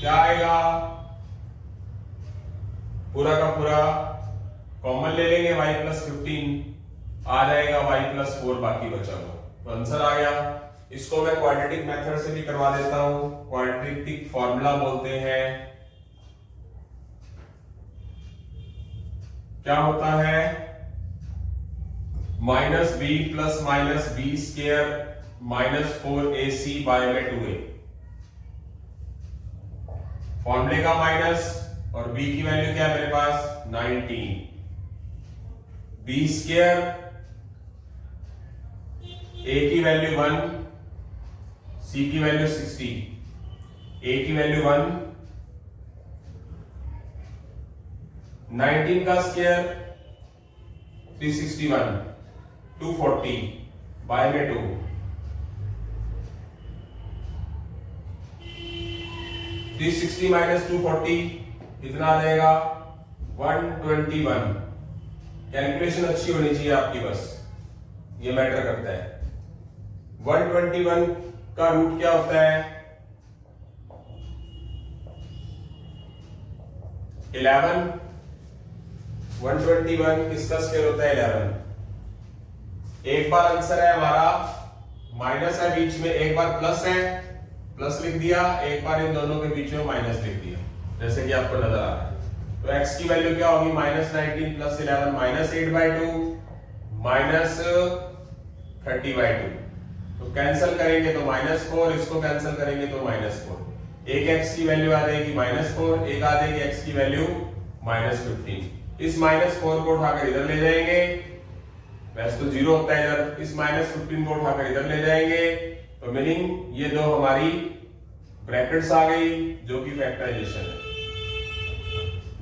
क्या आएगा, पूरा का पूरा कॉमन ले लेंगे, y प्लस 15 आ जाएगा, y प्लस 4 बाकी बचा हुआ। तो आंसर आ गया। इसको मैं क्वाड्रेटिक मेथड से भी करवा देता हूं। क्वाड्रेटिक फॉर्मूला बोलते हैं, क्या होता है, minus b plus minus b square minus 4ac by में 2a। फॉर्मूले का माइनस और b की वैल्यू क्या है मेरे पास, 19। b स्क्वायर, a की वैल्यू 1, c की वैल्यू 60, a की वैल्यू 1, 19 का स्क्वायर 361, 240 बाय में 2। 360 माइनस 240 कितना आ जाएगा, 121। कैलकुलेशन अच्छी होनी चाहिए आपकी, बस ये मैटर करता है। 121 का रूट क्या होता है, 11। 121 किसका स्क्वायर होता है, 11। एक बार आंसर है हमारा माइनस है बीच में, एक बार प्लस है, प्लस लिख दिया, एक बार इन दोनों के बीच में माइनस लिख दिया, जैसे कि आपको नजर आ रहा है। तो x की वैल्यू क्या होगी, माइनस 19 प्लस 11 माइनस 8/2 माइनस 30/2। तो कैंसिल करेंगे तो -4, इसको कैंसिल करेंगे तो -4। एक x की वैल्यू आ जाएगी -4, एक आ जाएगी x की वैल्यू -15। इस -4 को उठाकर इधर ले जाएंगे, वैसे तो 0 होता है इधर, इस -15 को उठाकर इधर ले जाएंगे, तो मीनिंग ये दो हमारी ब्रैकेट्स आ गई, जो कि फैक्टराइजेशन है,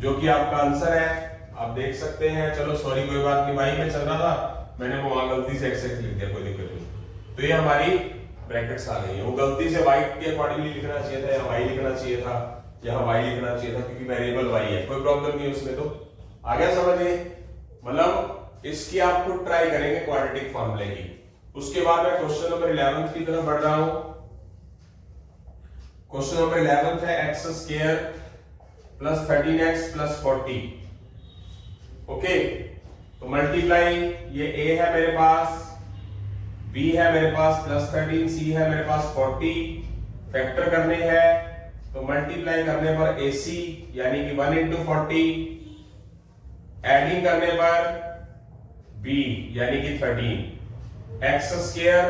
जो कि आपका आंसर है। आप देख सकते हैं। चलो सॉरी, कोई बात नहीं, वाई में चल रहा था, मैंने वो वहां गलती से एक्स लिख दिया, कोई दिक्कत नहीं। तो ये हमारी ब्रैकेट्स आ गई है। वो गलती से वाई के अकॉर्डिंगली लिखना चाहिए था, या वाई लिखना चाहिए था, यहाँ वाई लिखना चाहिए था, क्योंकि वेरिएबल वाई है, कोई प्रॉब्लम नहीं उसमें। तो आ गया समझ में, मतलब इसकी आप खुद ट्राई करेंगे क्वाड्रेटिक फॉर्मूले की। उसके बाद मैं क्वेश्चन नंबर 11 की तरफ बढ़ रहा हूं। क्वेश्चन नंबर 11 है x square plus 13x plus 40। Okay, तो मल्टीप्लाई, ये a है मेरे पास, b है मेरे पास प्लस 13, c है मेरे पास 40। फैक्टर करने हैं तो मल्टीप्लाई करने पर ac यानी कि 1 into 40, एडिंग करने पर b यानी कि 13। एक्स स्क्वायर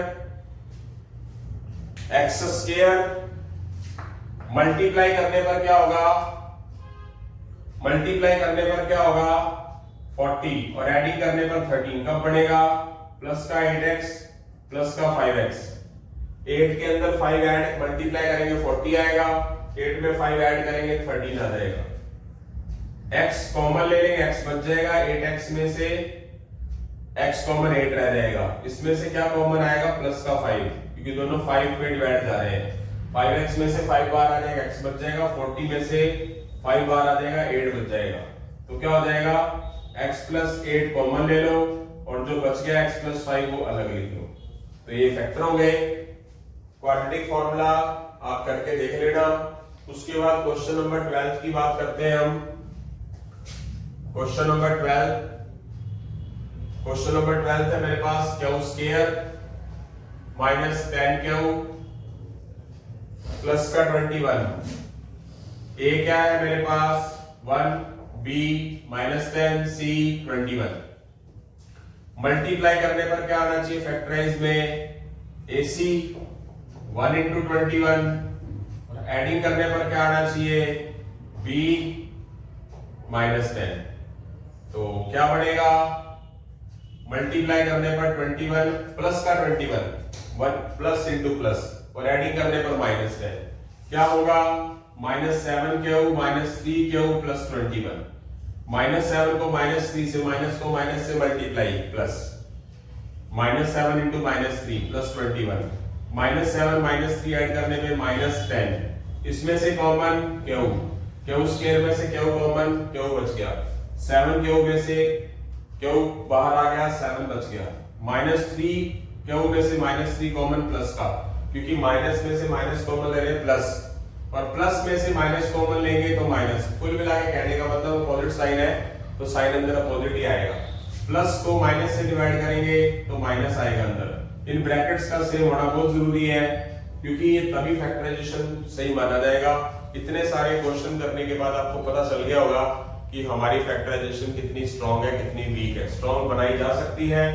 मल्टीप्लाई करने पर क्या होगा, मल्टीप्लाई करने पर क्या होगा 40, और एडिंग करने पर 13, कब बनेगा, प्लस का 8x प्लस का 5x। 8 के अंदर 5 ऐड मल्टीप्लाई करेंगे 40 आएगा, 8 में 5 ऐड करेंगे 13 आ जाएगा। x कॉमन ले लेंगे, x बच जाएगा, 8x में से x कॉमन 8 रह जाएगा, इसमें से क्या कॉमन आएगा, प्लस का 5, क्योंकि दोनों 5 पे डिवाइड जा रहे हैं। 5x में से 5 बार आ जाएगा, x बच जाएगा, 40 में से 5 बार आ जाएगा, 8 बच जाएगा। तो क्या हो जाएगा, x प्लस 8 कॉमन ले लो, और जो बच गया x प्लस 5 वो अलग लिख लो। तो ये फैक्टर हो गए। क्वाड्रेटिक फॉर्मूला आप करके देख लेना। उसके बाद क्वेश्चन नंबर 12 की बात करते हैं हम। क्वेश्चन नंबर 12 है मेरे पास क्यू स्क्वायर माइनस 10 प्लस का 21। ए क्या है मेरे पास 1, बी माइनस 10, सी 21। मल्टीप्लाई करने पर क्या आना चाहिए फैक्टराइज में AC 1 into 21 और एडिंग करने पर क्या आना चाहिए B माइनस 10। तो क्या बढ़ेगा मल्टीप्लाई करने पर 21 प्लस का 21 1 प्लस इंटू प्लस और एडिंग करने पर माइनस 10 क्या होगा -7 क्यू माइनस 3 क्यू प्लस 21। -7 को -3 से माइनस को माइनस से multiply plus -7 into -3 plus 21 -7 -3 add करने पे -10। इसमें से कॉमन क्यू स्क्वायर में से क्यू कॉमन क्यू बच गया 7 क्यू में से क्यू बाहर आ गया 7 बच गया -3 क्यू में से -3 कॉमन प्लस का क्योंकि माइनस में से माइनस कॉमन ले रहे हैं प्लस और प्लस में से माइनस कॉमन लेंगे तो माइनस। कुल मिला के कहने का मतलब अपोजिट साइन है तो साइन अंदर अपोजिट ही आएगा। प्लस को माइनस से डिवाइड करेंगे तो माइनस आएगा अंदर। इन ब्रैकेट्स का सेम होना बहुत जरूरी है क्योंकि ये तभी फैक्टराइजेशन सही माना जाएगा। इतने सारे क्वेश्चन करने के बाद आपको पता चल गया होगा कि हमारी फैक्टराइजेशन कितनी स्ट्रांग है कितनी वीक है। स्ट्रांग बनाई जा सकती है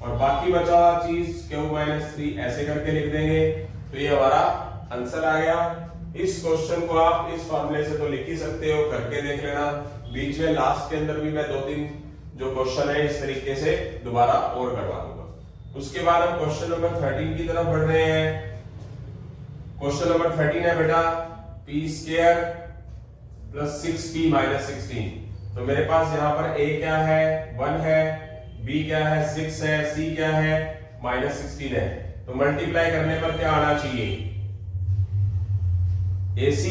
और बाकी बचा हुआ चीज Q-3 ऐसे करके लिख देंगे तो ये हमारा आंसर आ गया। इस क्वेश्चन को आप इस फॉर्मूले से तो लिख ही सकते हो, करके देख लेना। बीच में लास्ट के अंदर भी मैं 2-3 जो क्वेश्चन है इस तरीके से दोबारा और करवा दूंगा। उसके बाद हम क्वेश्चन नंबर 13 की तरफ बढ़ रहे हैं। क्वेश्चन नंबर 13 है बेटा p square plus 6p minus 16। तो मेरे पास यहाँ पर a क्या है 1 है, b क्या है 6 है, c क्या है -16 है। तो मल्टीप्लाई करने पर क्या आना चाहिए AC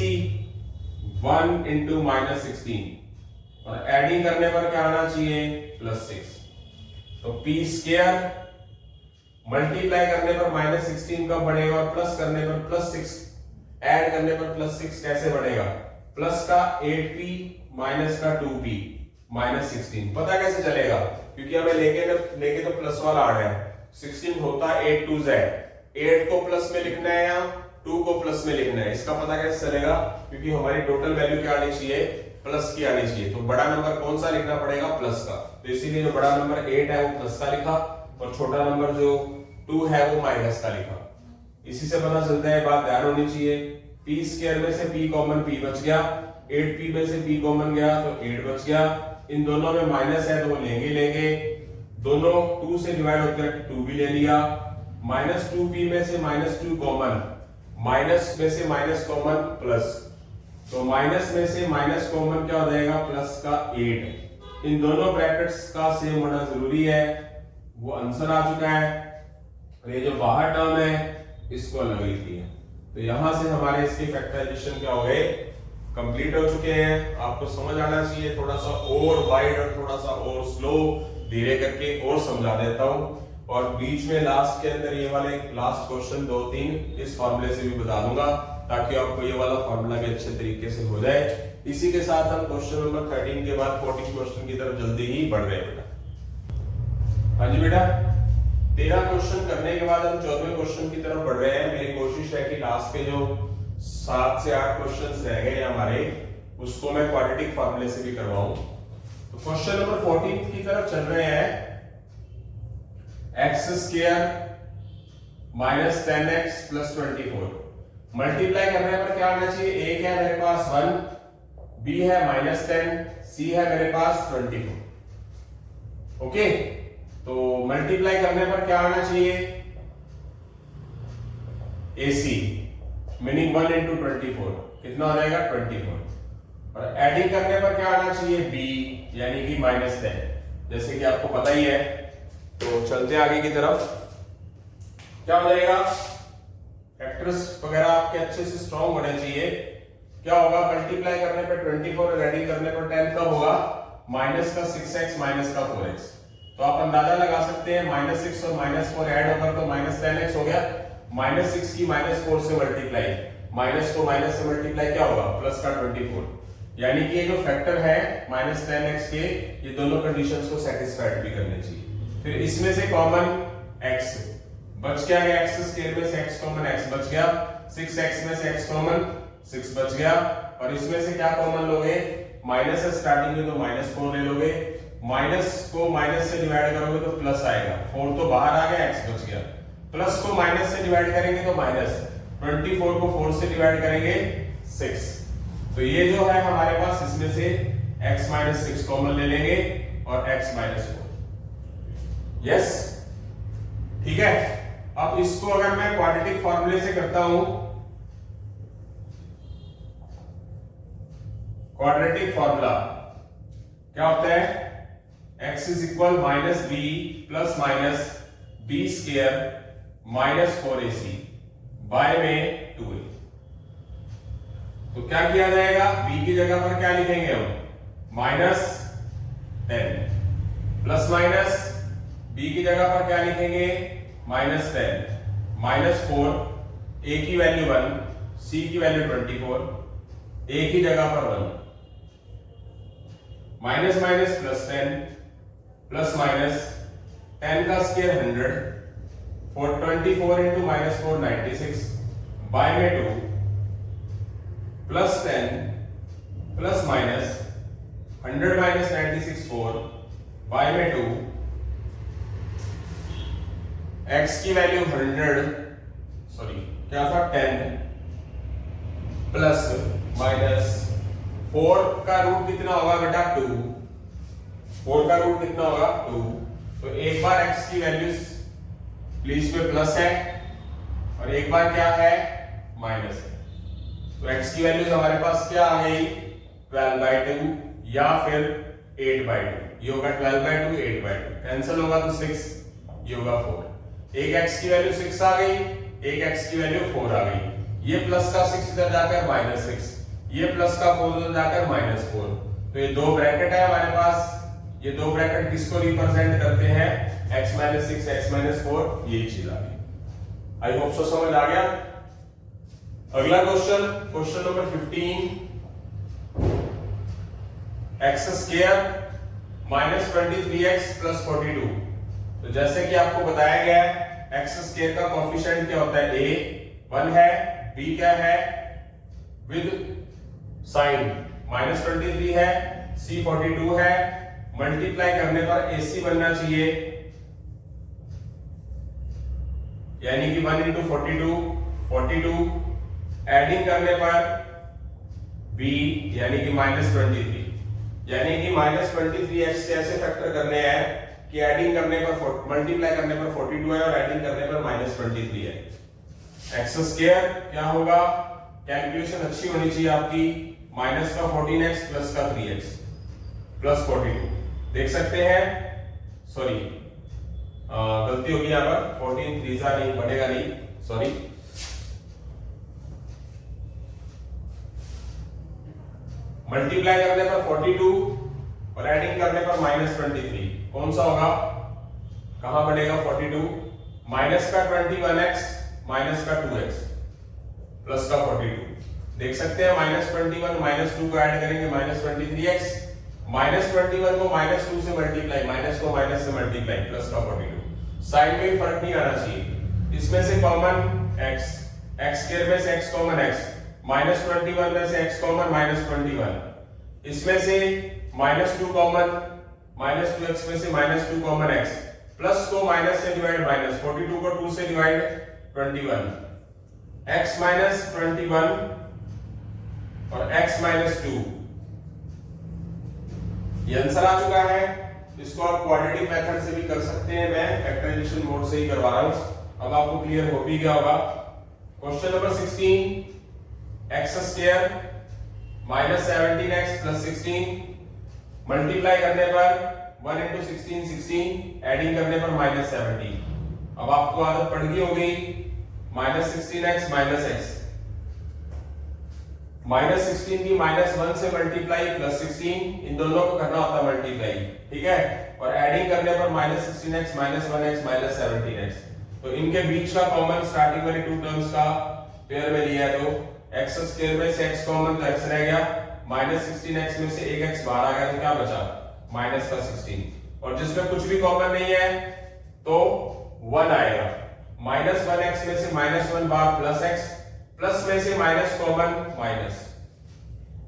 1 into -16 और एडिंग करने पर क्या आना चाहिए +6। तो p स्क्वायर मल्टीप्लाई करने पर -16 कब बढ़ेगा और प्लस करने पर +6 ऐड करने पर +6 कैसे बढ़ेगा। प्लस का 8p माइनस का 2p -16 पता कैसे चलेगा क्योंकि हमें लेके तो प्लस वाला आ रहा है। 16 होता है 8 2 z 8 को प्लस में लिखना है या 2 को प्लस में लिखना है। इसका पता कैसे चलेगा क्योंकि हमारी टोटल वैल्यू क्या आनी चाहिए प्लस की आनी चाहिए। तो बड़ा नंबर कौन सा लिखना पड़ेगा प्लस का। तो इसीलिए जो बड़ा नंबर 8 है वो प्लस का लिखा और छोटा नंबर जो 2 है वो माइनस का लिखा। इसी से पता चलता है, बात ध्यान होनी चाहिए। p स्क्वायर में से p कॉमन p बच गया, 8p में से p कॉमन गया तो 8 बच गया। इन दोनों में माइनस है तो वो लेंगे दोनों 2 से डिवाइड होते हैं 2 भी ले लिया। -2p में से -2 कॉमन, माइनस में से माइनस कॉमन प्लस, तो माइनस में से माइनस कॉमन क्या हो जाएगा प्लस का 8। इन दोनों ब्रैकेट्स का सेम होना जरूरी है। वो आंसर आ चुका है। ये जो बाहर टर्म है इसको अलग लिखिए। तो यहां से हमारे इसके फैक्टराइजेशन क्या हो गए कंप्लीट हो चुके हैं। आपको समझ आना चाहिए। थोड़ा सा और वाइड और थोड़ा सा और स्लो धीरे करके और समझा देता हूं और बीच में लास्ट के अंदर ये वाले लास्ट क्वेश्चन 2-3 इस फॉर्मूले से भी बता दूंगा ताकि आपको ये वाला फॉर्मूला भी अच्छे तरीके से हो जाए। इसी के साथ हम क्वेश्चन नंबर 13 के बाद 14 क्वेश्चन की तरफ जल्दी ही बढ़ रहे हैं बेटा। हाँ जी बेटा, 13 क्वेश्चन करने के बाद हम 14वें क्वेश्चन की तरफ बढ़ रहे हैं। मेरी कोशिश है कि लास्ट के जो 7 से 8 क्वेश्चन रह गए हमारे उसको मैं क्वाड्रेटिक फॉर्मूले से भी करवाऊं। तो क्वेश्चन नंबर 14 की तरफ चल रहे हैं। x square minus 10x plus 24 multiply करने पर क्या आना चाहिए। a क्या है मेरे पास 1, b है -10, c है मेरे पास 24। ओके, तो मल्टीप्लाई करने पर क्या आना चाहिए AC मीनिंग 1 into 24 कितना हो जाएगा 24 और एडिंग करने पर क्या आना चाहिए b यानी कि -10। जैसे कि आपको पता ही है। तो चलते आगे की तरफ। क्या हो जाएगा फैक्टर्स वगैरह आपके अच्छे से स्ट्रांग होने चाहिए। क्या होगा मल्टीप्लाई करने पर 24 और एडिंग करने पर 10 कब होगा माइनस का 6x माइनस का 4x। तो आप अंदाजा लगा सकते हैं -6 और -4 ऐड होकर तो -10x हो गया। -6 की -4 से मल्टीप्लाई, माइनस को माइनस से मल्टीप्लाई क्या होगा, प्लस का 24, यानी कि ये जो फैक्टर है -10x के, ये दोनों कंडीशंस को सेटिस्फाइड भी करने चाहिए। फिर इसमें से कॉमन x बच क्या गया, x स्क्वायर में से x कॉमन x बच गया, 6x में से x कॉमन 6 बच गया, और इसमें से क्या कॉमन लोगे, माइनस है स्टार्टिंग में तो -4 ले लोगे, माइनस को माइनस से डिवाइड करोगे तो प्लस आएगा, 4 तो बाहर आ गया, x बच गया, प्लस को माइनस से डिवाइड करेंगे तो माइनस, 24 को 4 से डिवाइड करेंगे 6, तो ये जो है हमारे पास इसमें से x - 6 कॉमन ले लेंगे और x - 4। यस, ठीक है। अब इसको अगर मैं क्वाड्रेटिक फॉर्मूले से करता हूं, क्वाड्रेटिक फॉर्मूला क्या होता है, x is equal minus b plus minus b square minus 4ac by में 2a। तो क्या किया जाएगा, b की जगह पर क्या लिखेंगे हम, -10 प्लस माइनस b की जगह पर क्या लिखेंगे, -10 -4, a की वैल्यू 1, c की वैल्यू 24, a की जगह पर 1, minus minus plus 10 plus minus 10 का स्क्वायर 100, 24 इंटू -4 96 बाय में 2 plus 10 plus minus 100 minus 96 4 by में 2, x की वैल्यू 100 सॉरी क्या था 10 प्लस माइनस 4 का रूट कितना होगा बेटा 2, 4 का रूट कितना होगा 2, तो एक बार x की वैल्यू प्लीज पे प्लस है और एक बार क्या है माइनस है, तो x की वैल्यूज हमारे पास क्या आ गई 12/2 या फिर 8/2, ये होगा 12/2 8/2, कैंसिल होगा तो 6, ये होगा 4, एक x की वैल्यू 6 आ गई, एक x की वैल्यू 4 आ गई, ये प्लस का 6 इधर जाकर -6, ये प्लस का 4 इधर जाकर -4, तो ये दो ब्रैकेट है हमारे पास, ये दो ब्रैकेट किसको रिप्रेजेंट करते हैं, x - 6 x - 4, ये चीज आ गई। आई होप सो समझ आ गया। अगला question, question number 15, x square -23x + 42। तो जैसे कि आपको बताया गया है x स्क्वायर का कोएफिशिएंट क्या होता है, a 1 है, b क्या है विद साइन -23 है, c 42 है, मल्टीप्लाई करने पर ac बनना चाहिए, यानी कि 1 × 42 42, एडिंग करने पर b यानी कि -23, यानी कि -23x कैसे फैक्टर करने हैं कि एडिंग करने पर मल्टीप्लाई करने पर 42 है और एडिंग करने पर -23 है। x स्क्वायर क्या होगा, कैलकुलेशन अच्छी होनी चाहिए आपकी, माइनस का 14x प्लस का 3x प्लस 42, देख सकते हैं, सॉरी गलती होगी यहाँ पर, 14 3 नहीं बढ़ेगा नहीं, सॉरी, मल्टीप्लाई करने पर 42 और एडिंग करने पर -23, कौन सा होगा, कहां बढ़ेगा 42, माइनस का 21x माइनस का 2x प्लस का 42, देख सकते हैं -21 -2 को ऐड करेंगे -23x, -21 को -2 से मल्टीप्लाई, माइनस को माइनस से मल्टीप्लाई, प्लस का 42, साइन में भी फर्क नहीं आना चाहिए, इसमें से कॉमन x, x स्क्वायर में से x कॉमन x, -21 में से x कॉमन -21, इसमें से -2 कॉमन, -2x में से -2 कॉमन x, प्लस को माइनस से डिवाइड माइनस, 42 को 2 से डिवाइड 21, x - 21 और x - 2, ये आंसर आ चुका है। इसको आप क्वाड्रेटिक मेथड से भी कर सकते हैं, मैं फैक्टराइजेशन मोड से ही करवा रहा हूं, अब आपको क्लियर हो भी गया होगा। Question number 16, x square -17x + 16, multiply करने पर 1 × 16 16, एडिंग करने पर -17, अब आपको आदत पड़ गई होगी, -16x -x, -16 की -1 से मल्टीप्लाई +16, इन दोनों को करना होता है मल्टीप्लाई, ठीक है, और एडिंग करने पर -16x -1x -17x, तो इनके बीच का कॉमन स्टार्टिंग वाली टू टर्म्स का पेयर में लिया है, तो एक्स स्क्वायर में से एक्स कॉमन, तो एक्स रह गया, माइनस 16x में से एक एक्स बाहर आ गया, तो क्या बचा माइनस का 16, और जिसमें कुछ भी कॉमन नहीं है तो 1 आएगा, माइनस 1x में से माइनस 1 बाहर प्लस x, प्लस में से माइनस कॉमन माइनस,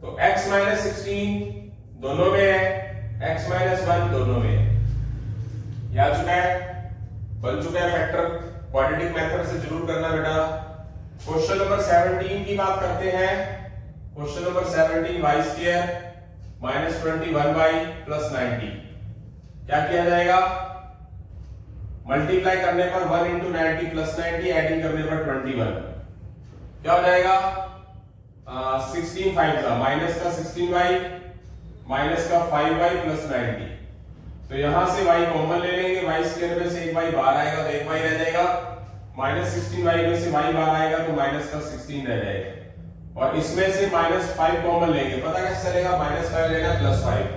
तो x माइनस 16 दोनों में है, x माइनस 1 दोनों में है, ये आ चुका है, बन चुका है फैक्टर। क्वाड्रेटिक मेथड से जरूर करना बेटा। क्वेश्चन नंबर 17 की बात करते हैं। Question number 17 y square minus 21y plus 90, क्या किया जाएगा, मल्टीप्लाई करने पर 1 इंटू 90 प्लस 90, एडिंग करने पर 21, क्या हो जाएगा 16 5 का माइनस का 16y माइनस का 5y प्लस 90, तो यहां से y कॉमन ले लेंगे, y स्क्वायर में से एक y बाहर आएगा तो एक y रह जाएगा, माइनस 16y में से y बाहर आएगा तो माइनस का 16 रह जाएगा, और इसमें से माइनस 5 कॉमन लेंगे, पता कैसे चलेगा, माइनस 5 लेना प्लस 5,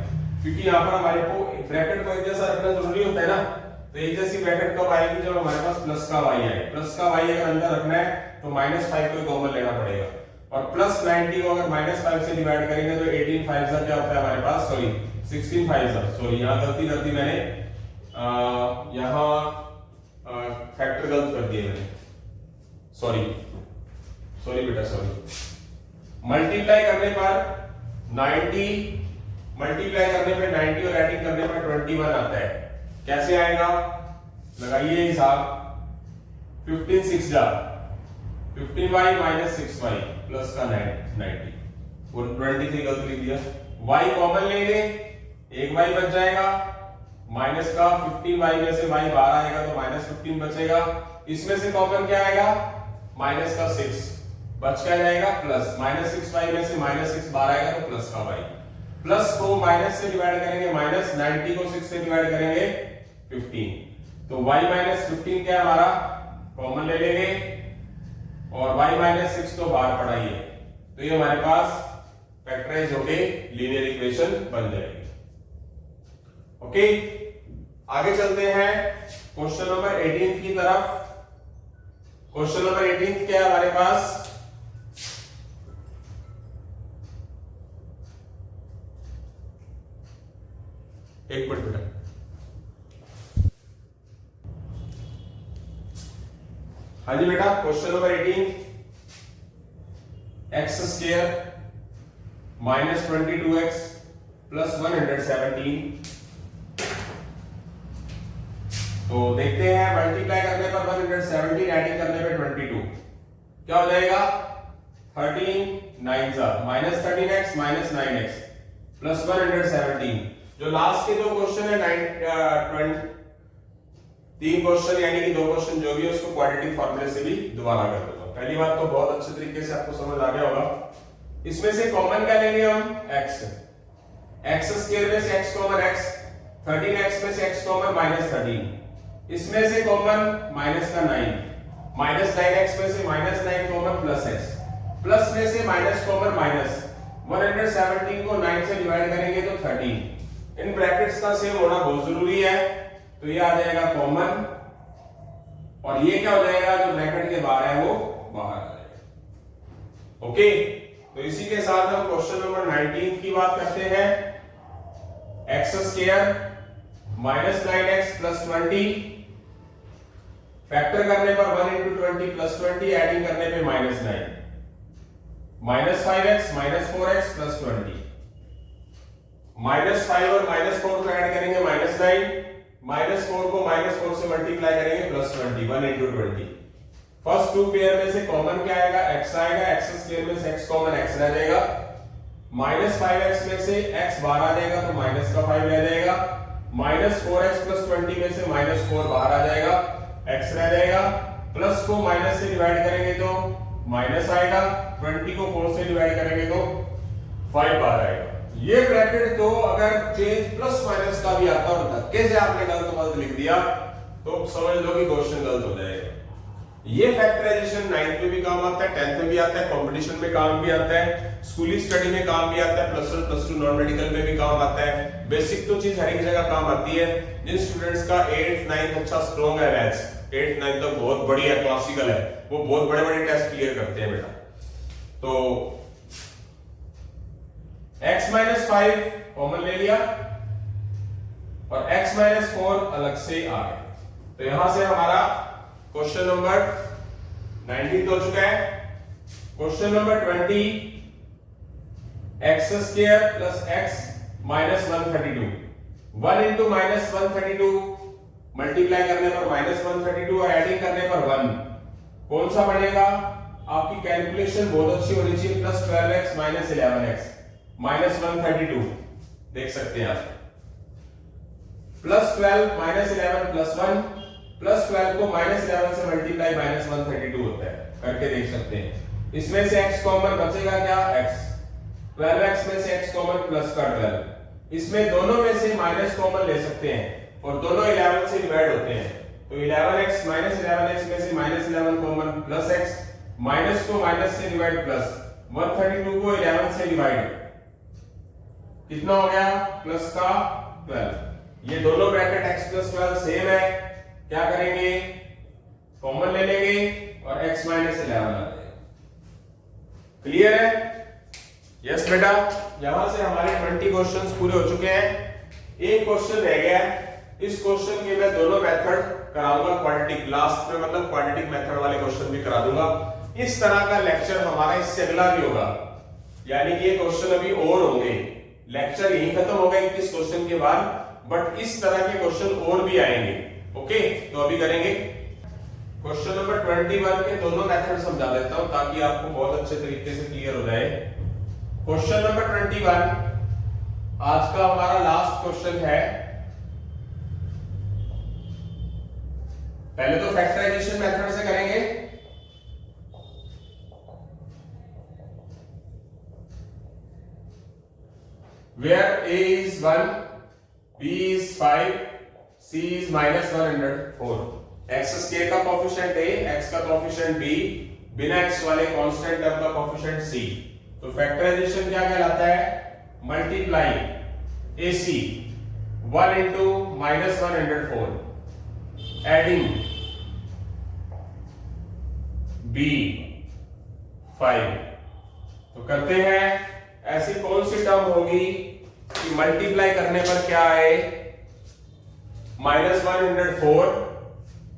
क्योंकि यहाँ पर हमारे को ब्रैकेट को एक जैसा रखना जरूरी होता है ना, तो एक जैसी ब्रैकेट कब आएगी जब हमारे पास प्लस का y आए, प्लस का y अगर अंदर रखना है तो माइनस 5 को कॉमन लेना पड़ेगा, और प्लस 90 को अगर माइनस 5 से डिवाइड करेंगे तो 18 5 से क्या होता है हमारे पास, सॉरी 16 5 से, सॉरी यहाँ गलती कर दी मैंने, यहाँ फैक्टर गलत कर दिए मैंने, सॉरी बेटा सॉरी, मल्टीप्लाई करने पर 90, मल्टीप्लाई करने पे 90 और एडिंग करने पर 21 आता है, कैसे आएगा, लगाइए हिसाब, 15 6 जा 15y माइनस 6y प्लस का 90, और 23 गलत लिख दिया, y कॉमन लेंगे, एक y बच जाएगा, माइनस का 15y में से y बाहर आएगा तो माइनस 15 बचेगा, इसमें से कॉमन क्या आएगा, माइनस का 6 बच क्या जाएगा, प्लस माइनस 6y में से माइनस 6 बाहर आएगा तो प्लस का y, प्लस को माइनस से डिवाइड करेंगे, माइनस 90 को 6 से डिवाइड करेंगे 15, तो y माइनस 15 क्या हमारा कॉमन ले लेंगे, और y माइनस 6 तो बाहर पड़ा ही है, तो ये हमारे पास फैक्टराइज होके लीनियर इक्वेशन बन जाएगी। ओके, आगे चलते हैं क्वेश्चन नंबर 18 की तरफ। क्वेश्चन नंबर 18 क्या है हमारे पास, एक मिनट बेटा, हाँ जी बेटा, question number 18, x square minus 22x plus 117, तो देखते हैं मल्टीप्लाई करने पर 117, एडिंग करने पे 22, क्या हो जाएगा 13 9 minus 13x minus 9x plus 117, जो लास्ट के दो क्वेश्चन है 3 क्वेश्चन यानी कि 2 क्वेश्चन जो भी है उसको क्वाड्रेटिक फार्मूले से भी दोबारा कर दूंगा। पहली बात तो बहुत अच्छे तरीके से आपको समझ आ गया होगा, इसमें से कॉमन क्या लेंगे हम, x, x स्क्वायर में से x कॉमन x, 13x में से x कॉमन माइनस 13, इसमें से कॉमन माइनस का 9, माइनस 9x में से minus 9 common plus x, plus में से माइनस कॉमन माइनस, 117 को 9 से डिवाइड करेंगे तो 13, इन ब्रैकेट्स का सेम होना बहुत जरूरी है, तो ये आ जाएगा कॉमन, और ये क्या हो जाएगा जो ब्रैकेट के बाहर है वो बाहर आ जाएगा। ओके, तो इसी के साथ हम क्वेश्चन नंबर 19 की बात करते हैं। X square minus 9x plus 20, factor करने पर 1 इंटू 20 प्लस 20, एडिंग करने पे minus 9, minus 5x minus 4x plus 20, minus 5 और माइनस 4 को ऐड करेंगे माइनस 9, माइनस 4 को माइनस 4 से मल्टीप्लाई करेंगे plus 20, 1 into 20, first two pair में से कॉमन क्या आएगा, x आएगा, x स्क्वायर में से x कॉमन x रह जाएगा, माइनस 5x में से x बाहर आ जाएगा तो माइनस का 5 रह जाएगा, माइनस 4x प्लस 20 में से माइनस 4 बाहर आ जाएगा, x रह जाएगा, प्लस को माइनस से डिवाइड करेंगे तो माइनस आएगा, 20 को 4 से डिवाइड करेंगे तो 5 बाहर आएगा। ये ब्रैकेट तो अगर चेंज प्लस माइनस का भी आता होता, कैसे आपने गलत लिख दिया तो समझ लो कि क्वेश्चन गलत हो जाएगा। ये फैक्टराइजेशन 9th में भी काम आता है, 10th में भी आता है, कंपटीशन में काम भी आता है, स्कूली स्टडी में काम भी आता है, प्लस 1 प्लस 2 नॉन मेडिकल में भी काम आता है। बेसिक तो चीज हर एक जगह काम आती है। जिन स्टूडेंट्स का 8th 9th अच्छा स्ट्रॉन्ग है मैथ्स, 8 9 तक बहुत बढ़िया क्लासिकल है, वो बहुत बड़े बड़े टेस्ट क्लियर करते हैं बेटा। तो x माइनस 5 कॉमन ले लिया और x माइनस 4 अलग से आ गया। तो यहां से हमारा क्वेश्चन नंबर 19 हो चुका है। Question number 20, x square plus x minus 132, 1 into minus 132 multiply करने पर माइनस 132 और एडिंग करने पर 1, कौन सा बनेगा? आपकी कैलकुलेशन बहुत अच्छी होनी चाहिए। Plus 12x minus 11x minus 132 देख सकते हैं आप। प्लस 12 माइनस 11 प्लस 1, प्लस 12 को माइनस 11 से मल्टीप्लाई माइनस 132 होता है, करके देख सकते हैं। इसमें से x कॉमन बचेगा क्या? x। 12x में से x कॉमन प्लस का 12, इसमें दोनों में से माइनस कॉमन ले सकते हैं और दोनों 11 से डिवाइड होते हैं। तो 11x माइनस 11x में से minus 11 common plus x, minus को माइनस से डिवाइड प्लस 132 को 11 से डिवाइड, कितना हो गया? प्लस का 12। ये दोनों ब्रैकेट x प्लस 12 सेम है, क्या करेंगे? कॉमन ले लेंगे और x माइनस 11 आ जाएगा। क्लियर है? यस बेटा, यहां से हमारे 20 क्वेश्चंस पूरे हो चुके हैं। एक क्वेश्चन रह गया है, इस क्वेश्चन के मैं दोनों मेथड कराऊंगा क्वाड्रेटिक, लास्ट में मतलब क्वाड्रेटिक मेथड वाले क्वेश्चन भी करा दूंगा। इस तरह का लेक्चर हमारा इससे अगला भी होगा, यानी कि ये क्वेश्चन अभी और होंगे। लेक्चर यही खत्म होगा 21 क्वेश्चन के बाद, बट इस तरह के क्वेश्चन और भी आएंगे। ओके, तो अभी करेंगे क्वेश्चन नंबर 21 के दोनों मेथड समझा देता हूं ताकि आपको बहुत अच्छे तरीके से क्लियर हो जाए। क्वेश्चन नंबर 21 आज का हमारा लास्ट क्वेश्चन है। पहले तो फैक्टराइजेशन मेथड से करेंगे। Where a is 1, b is 5, c is minus 104, x square का कोएफिशिएंट a, x का कोएफिशिएंट b, बिना x वाले कांस्टेंट टर्म का कोएफिशिएंट c। तो फैक्टराइजेशन क्या कहलाता है? Multiply ac 1 into minus 104 adding b 5। तो करते हैं, ऐसी कौन सी टर्म होगी कि मल्टीप्लाई करने पर क्या आए? माइनस 104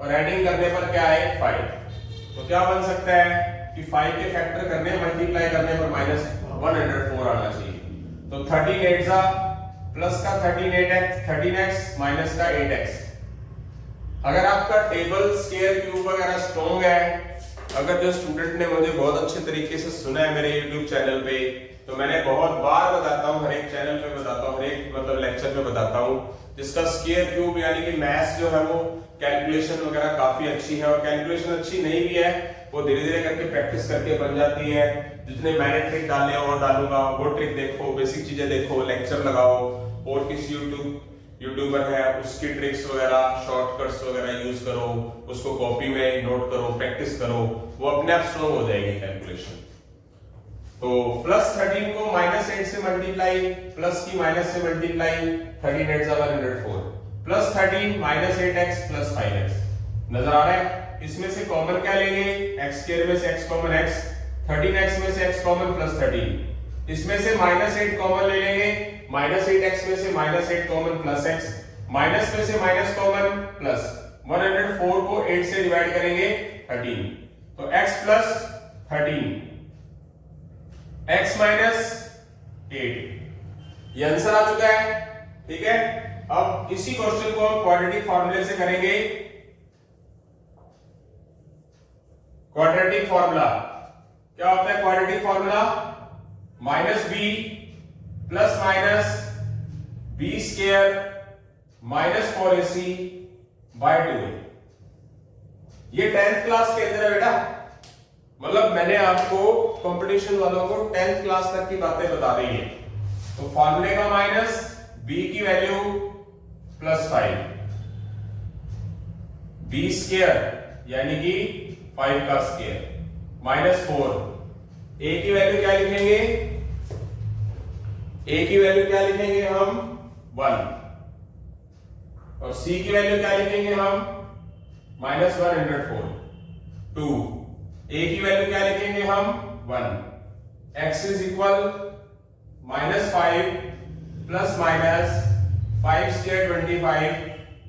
और एडिंग करने पर क्या आए? 5। तो क्या बन सकता है कि 5 के फैक्टर करने मल्टीप्लाई करने पर माइनस 104 आना चाहिए। तो 13 प्लस का 13x माइनस का 8x। अगर आपका टेबल स्क्वायर क्यूब वगैरह स्ट्रॉन्ग है, अगर जो स्टूडेंट ने मुझे बहुत अच्छे तरीके से सुना है मेरे YouTube चैनल पे, तो मैंने बहुत बार बताता हूँ, हर एक चैनल पे बताता हूँ, हर एक मतलब लेक्चर में बताता हूँ, जिसका स्क्वायर क्यूब यानी कि मैथ्स जो है वो कैलकुलेशन वगैरह काफी अच्छी है, और कैलकुलेशन अच्छी नहीं भी है वो धीरे धीरे करके प्रैक्टिस करके बन जाती है। जितने मैंने ट्रिक डाले और डालूंगा वो ट्रिक देखो, बेसिक चीजें देखो, लेक्चर लगाओ, और किसी यूट्यूबर है उसकी ट्रिक्स वगैरह शॉर्टकट्स वगैरह यूज करो, उसको कॉपी में नोट करो, प्रैक्टिस करो, वो अपने आप स्ट्रॉन्ग हो जाएगी कैलकुलेशन। तो प्लस 13 को माइनस 8 से मल्टीप्लाई, प्लस की माइनस से multiply, 13 8 104, plus 13 minus 8x plus 5x। नजर आ रहा है? इसमें से कॉमन क्या लेंगे? x स्क्वायर में से x कॉमन x, 13x में से x कॉमन प्लस 13, इसमें से माइनस 8 कॉमन ले लेंगे, माइनस 8x में से minus 8 common plus x, minus में से माइनस कॉमन प्लस 104 को 8 से डिवाइड करेंगे 13, तो x प्लस 13 x माइनस 8, ये आंसर आ चुका है। ठीक है, अब इसी क्वेश्चन को हम क्वाड्रेटिक फॉर्मूले से करेंगे। क्वाड्रेटिक फॉर्मूला क्या होता है? Quadratic formula minus b plus minus b square minus 4ac by 2a। ये 10th क्लास के अंदर है बेटा, मतलब मैंने आपको कंपटीशन वालों को 10th क्लास तक की बातें बता दी है। तो फॉर्मूले का माइनस, b की वैल्यू प्लस 5, b स्क्वायर यानी कि 5 का स्क्वायर माइनस 4, a की वैल्यू क्या लिखेंगे? a की वैल्यू क्या लिखेंगे हम? 1, और c की वैल्यू क्या लिखेंगे हम? माइनस 104 2, ए की वैल्यू क्या लिखेंगे हम 1, x is equal -5 plus minus 5 square 25,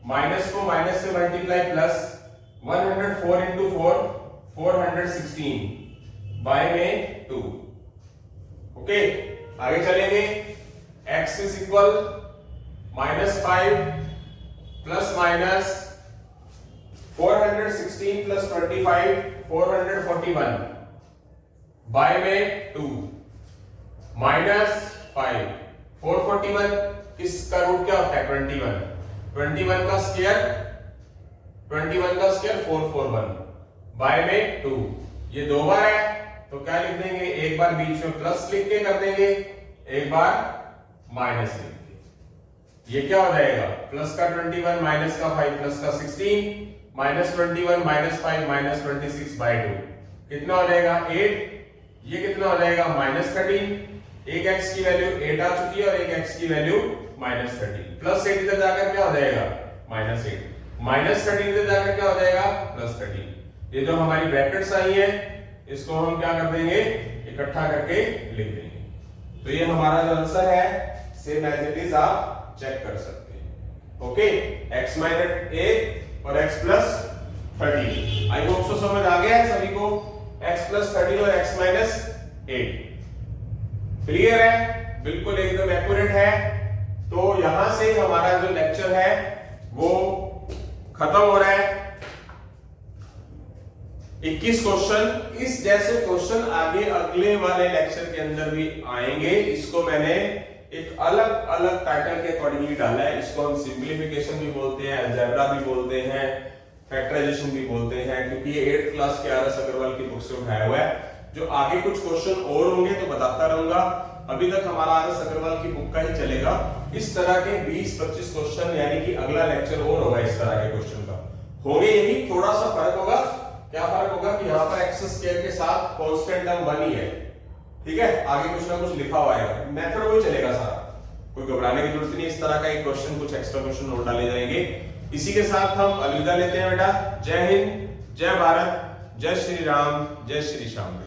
minus को माइनस से मल्टीप्लाई प्लस 104 इंटू 4 416 बाय में 2। ओके, आगे चलेंगे। x is equal -5 plus minus 416 plus 25 441 by में 2 माइनस 5 441 किसका रूट क्या होता है 21 का स्क्वायर 441 बाय में 2। ये दो बार है तो क्या लिख देंगे, एक बार बीच में प्लस लिख के कर देंगे, एक बार माइनस लिख के। ये क्या हो जाएगा, प्लस का 21 माइनस का 5 प्लस का 16 माइनस 21 माइनस 5 माइनस 26 बाय 2 कितना हो जाएगा 8। ये कितना हो जाएगा -13। एक x की वैल्यू 8 आ चुकी है और एक x की वैल्यू -13। प्लस 8 इधर जाकर क्या हो जाएगा -8, -13 इधर जाकर क्या हो जाएगा +13। ये जो हमारी ब्रैकेट्स आई है इसको हम क्या कर देंगे, इकट्ठा करके लिख देंगे। तो ये हमारा जो आंसर है सेम एज इट इज आप चेक कर सकते हैं। ओके, x - 8 और x + 13। आई होप सो समझ आ गया है सभी को। x + 13 और x - 8 क्लियर है, बिल्कुल एकदम एक्यूरेट है। तो यहां से हमारा जो लेक्चर है वो खत्म हो रहा है। 21 क्वेश्चन, इस जैसे क्वेश्चन आगे अगले वाले लेक्चर के अंदर भी आएंगे। इसको मैंने एक अलग अलग पैटर्न के अकॉर्डिंगली डाला है। इसको हम सिंप्लीफिकेशन भी बोलते हैं, अलजेब्रा भी बोलते हैं, फैक्टराइजेशन भी बोलते हैं, क्योंकि ये 8th क्लास के RS अग्रवाल की बुक से उठाया हुआ है। जो आगे कुछ क्वेश्चन और होंगे तो बताता रहूंगा। अभी तक हमारा RS अग्रवाल की बुक का ही चलेगा। इस तरह के 20-25 क्वेश्चन, यानी कि अगला लेक्चर और होगा इस तरह के क्वेश्चन का। होंगे यही, थोड़ा सा फर्क होगा। क्या फर्क होगा कि यहाँ पर x² के साथ कांस्टेंट टर्म 1 ही है, ठीक है। आगे कुछ ना कुछ लिखा हुआ है, मेथड वही चलेगा सारा, कोई घबराने की जरूरत नहीं। इस तरह का एक क्वेश्चन, कुछ एक्स्ट्रा क्वेश्चन नोट डाले जाएंगे। इसी के साथ हम अलविदा लेते हैं बेटा। जय हिंद, जय भारत, जय श्री राम, जय श्री श्याम।